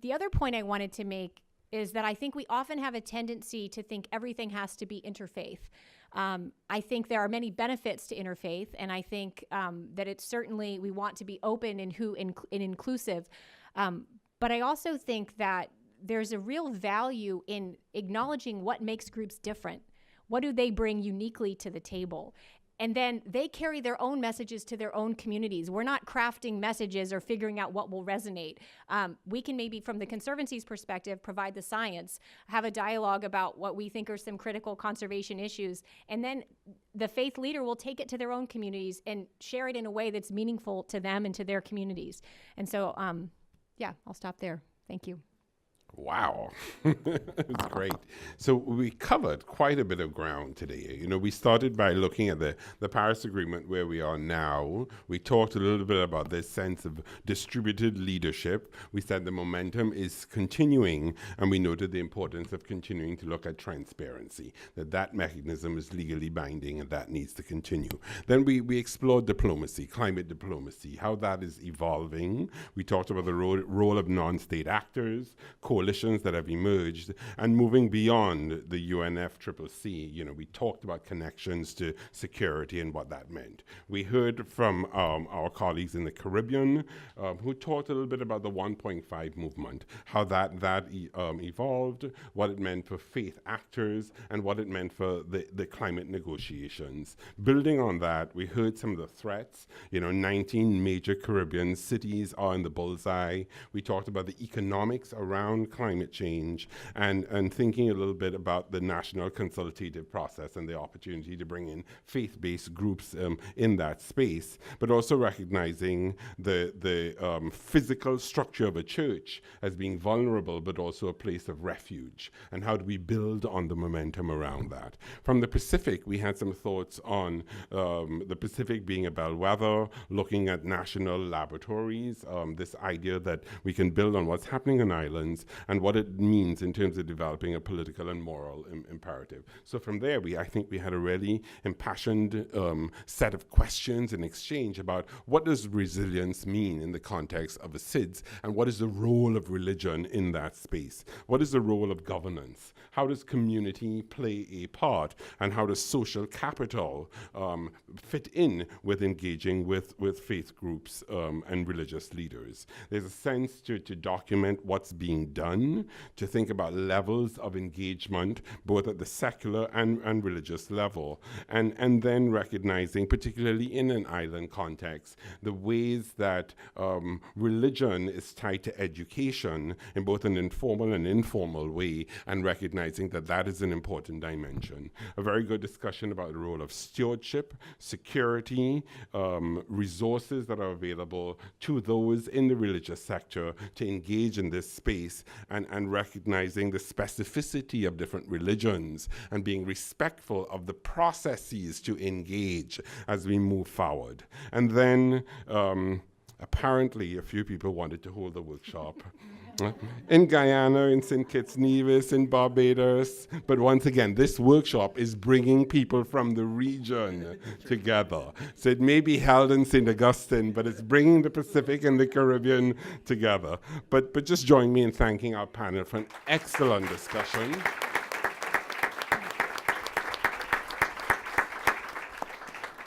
Speaker 6: The other point I wanted to make is that I think we often have a tendency to think everything has to be interfaith. I think there are many benefits to interfaith, and I think that it's certainly, we want to be open and inclusive. But I also think that there's a real value in acknowledging what makes groups different. What do they bring uniquely to the table? And then they carry their own messages to their own communities. We're not crafting messages or figuring out what will resonate. We can maybe, from the Conservancy's perspective, provide the science, have a dialogue about what we think are some critical conservation issues, and then the faith leader will take it to their own communities and share it in a way that's meaningful to them and to their communities. And so, I'll stop there. Thank you.
Speaker 1: Wow, it was great. So we covered quite a bit of ground today. We started by looking at the Paris Agreement, where we are now. We talked a little bit about this sense of distributed leadership. We said the momentum is continuing, and we noted the importance of continuing to look at transparency, that mechanism is legally binding and that needs to continue. Then we explored diplomacy, climate diplomacy, how that is evolving. We talked about the role of non-state actors, coalitions that have emerged, and moving beyond the UNFCCC. We talked about connections to security and what that meant. We heard from our colleagues in the Caribbean who talked a little bit about the 1.5 movement, how that evolved, what it meant for faith actors, and what it meant for the climate negotiations. Building on that, we heard some of the threats. 19 major Caribbean cities are in the bullseye. We talked about the economics around climate change, and thinking a little bit about the national consultative process and the opportunity to bring in faith-based groups in that space, but also recognizing the physical structure of a church as being vulnerable, but also a place of refuge, and how do we build on the momentum around that. From the Pacific, we had some thoughts on the Pacific being a bellwether, looking at national laboratories, this idea that we can build on what's happening on islands and what it means in terms of developing a political and moral imperative. So from there, I think we had a really impassioned set of questions and exchange about what does resilience mean in the context of the SIDS, and what is the role of religion in that space? What is the role of governance? How does community play a part, and how does social capital fit in with engaging with faith groups and religious leaders? There's a sense to document what's being done, to think about levels of engagement, both at the secular and religious level, and then recognizing, particularly in an island context, the ways that religion is tied to education in both an informal and informal way, and recognizing that that is an important dimension. A very good discussion about the role of stewardship, security, resources that are available to those in the religious sector to engage in this space, and recognizing the specificity of different religions and being respectful of the processes to engage as we move forward. And then apparently a few people wanted to hold a workshop In Guyana, in St. Kitts Nevis, in Barbados. But once again, this workshop is bringing people from the region together. So it may be held in St. Augustine, but it's bringing the Pacific and the Caribbean together. But just join me in thanking our panel for an excellent discussion.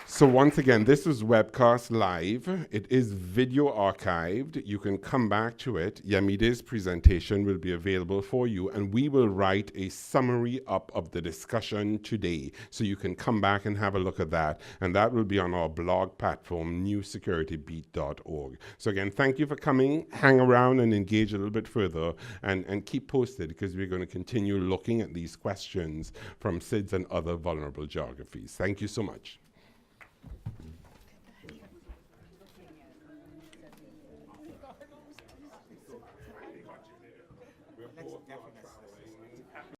Speaker 1: So once again, this is webcast live. It is video archived. You can come back to it. Yamide's presentation will be available for you, and we will write a summary up of the discussion today. So you can come back and have a look at that, and that will be on our blog platform, newsecuritybeat.org. So again, thank you for coming. Hang around and engage a little bit further, and keep posted, because we're going to continue looking at these questions from SIDS and other vulnerable geographies. Thank you so much.